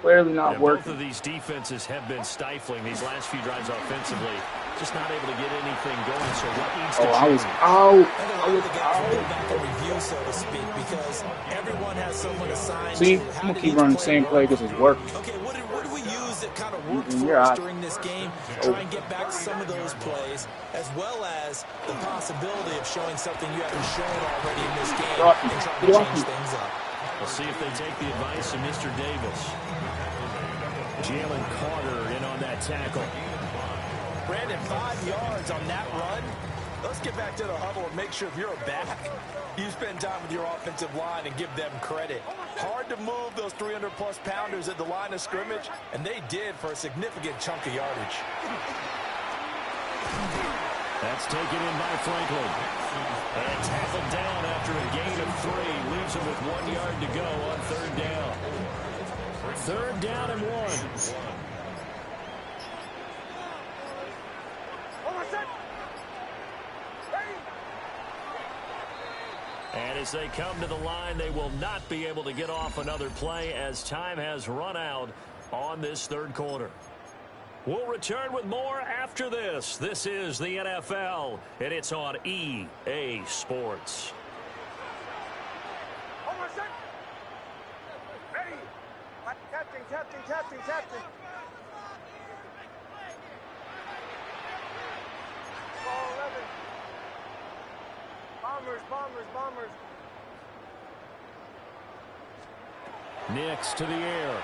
Clearly not Both working. of these defenses have been stifling these last few drives offensively. Just not able to get anything going. So what needs to Oh, I was change? out. I think a lot of the guys will go back and review, so to speak, because everyone has someone assigned See, to I'm how gonna did keep each running the same play work. because it's working. Okay, what do we use that kind of worked Mm-mm, for you're us out. during this game? Try and get back some of those plays, as well as the possibility of showing something you haven't shown already in this game Get off me. and trying Get to off change me. things up. We'll see if they take the advice of Mr. Davis. Jalen Carter in on that tackle. Brandon, 5 yards on that run. Let's get back to the huddle and make sure if you're a back, you spend time with your offensive line and give them credit. Hard to move those 300-plus pounders at the line of scrimmage, and they did for a significant chunk of yardage. That's taken in by Franklin. And tackled down after a gain of 3. Leaves him with 1 yard to go on 3rd down. 3rd down and 1. And as they come to the line, they will not be able to get off another play as time has run out on this 3rd quarter. We'll return with more after this. This is the NFL, and it's on EA Sports. Ready? Captain. Ball 11. Bombers. Nix to the air.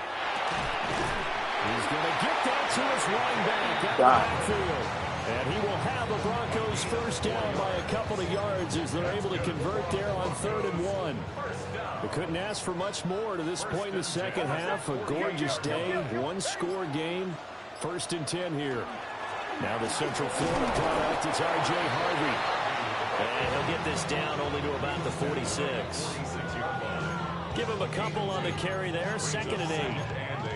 He's going to get that to his running back out of the backfield. And he will have the Broncos first down by a couple of yards as they're able to convert there on 3rd and 1. They couldn't ask for much more to this point in the second half. A gorgeous day, 1-score game. 1st and 10 here. Now the Central Florida product, it's R.J. Harvey. And he'll get this down only to about the 46. Give him a couple on the carry there, 2nd and 8.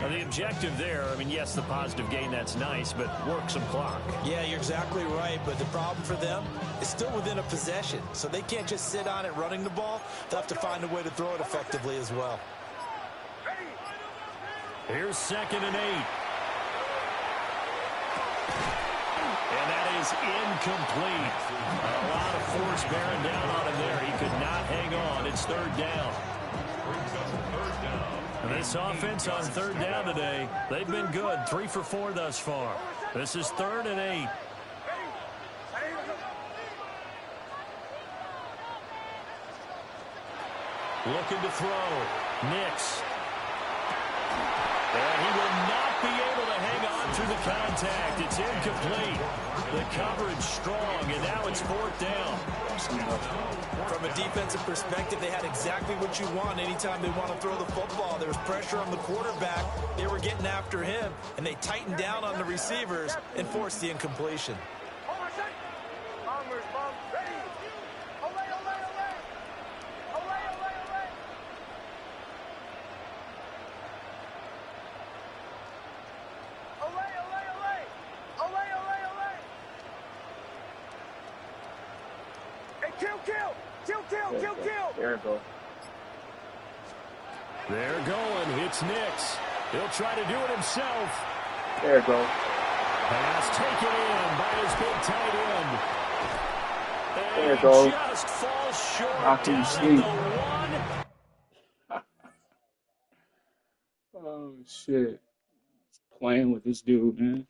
Now the objective there, I mean, yes, the positive gain, that's nice, but work some clock. Yeah, you're exactly right, but the problem for them is still within a possession, so they can't just sit on it running the ball. They'll have to find a way to throw it effectively as well. Here's 2nd and 8. And that is incomplete. A lot of force bearing down on him there. He could not hang on. It's 3rd down. This offense on 3rd down today, they've been good. 3 for 4 thus far. This is 3rd and 8. Looking to throw. Nix. And he will not be able to hang on through the contact. It's incomplete. The coverage strong, and now it's 4th down. From a defensive perspective, they had exactly what you want anytime they want to throw the football. There was pressure on the quarterback. They were getting after him, and they tightened down on the receivers and forced the incompletion. Bombers, ready. Olay. There it goes. They're going. It's Nix. He'll try to do it himself. There it goes. Pass taken in by his big tight end. And there it goes. Just falls short Knocked him down asleep. at the 1. Oh, shit. Playing with this dude, man.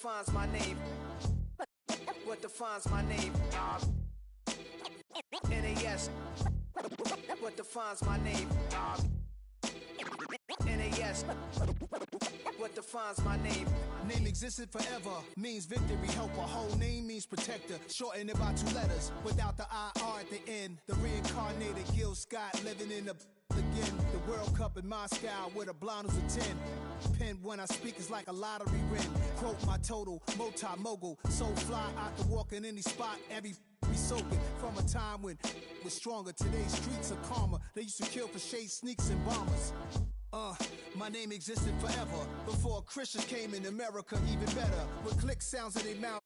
defines my name? What defines my name? NAS. What defines my name? NAS. What defines my name? Name existed forever, means victory, helper. Whole name means protector, shorten it by 2 letters, without the IR at the end. The reincarnated Gil Scott, living in the again. The World Cup in Moscow, where the blind was a 10. Pen when I speak is like a lottery win. Quote my total, multi-mogul, so fly I can walk in any spot, every be soaking. From a time when was stronger, today's streets are calmer. They used to kill for shade sneaks and bombers. My name existed forever, before Christians came in America, even better. With click sounds in their mouth.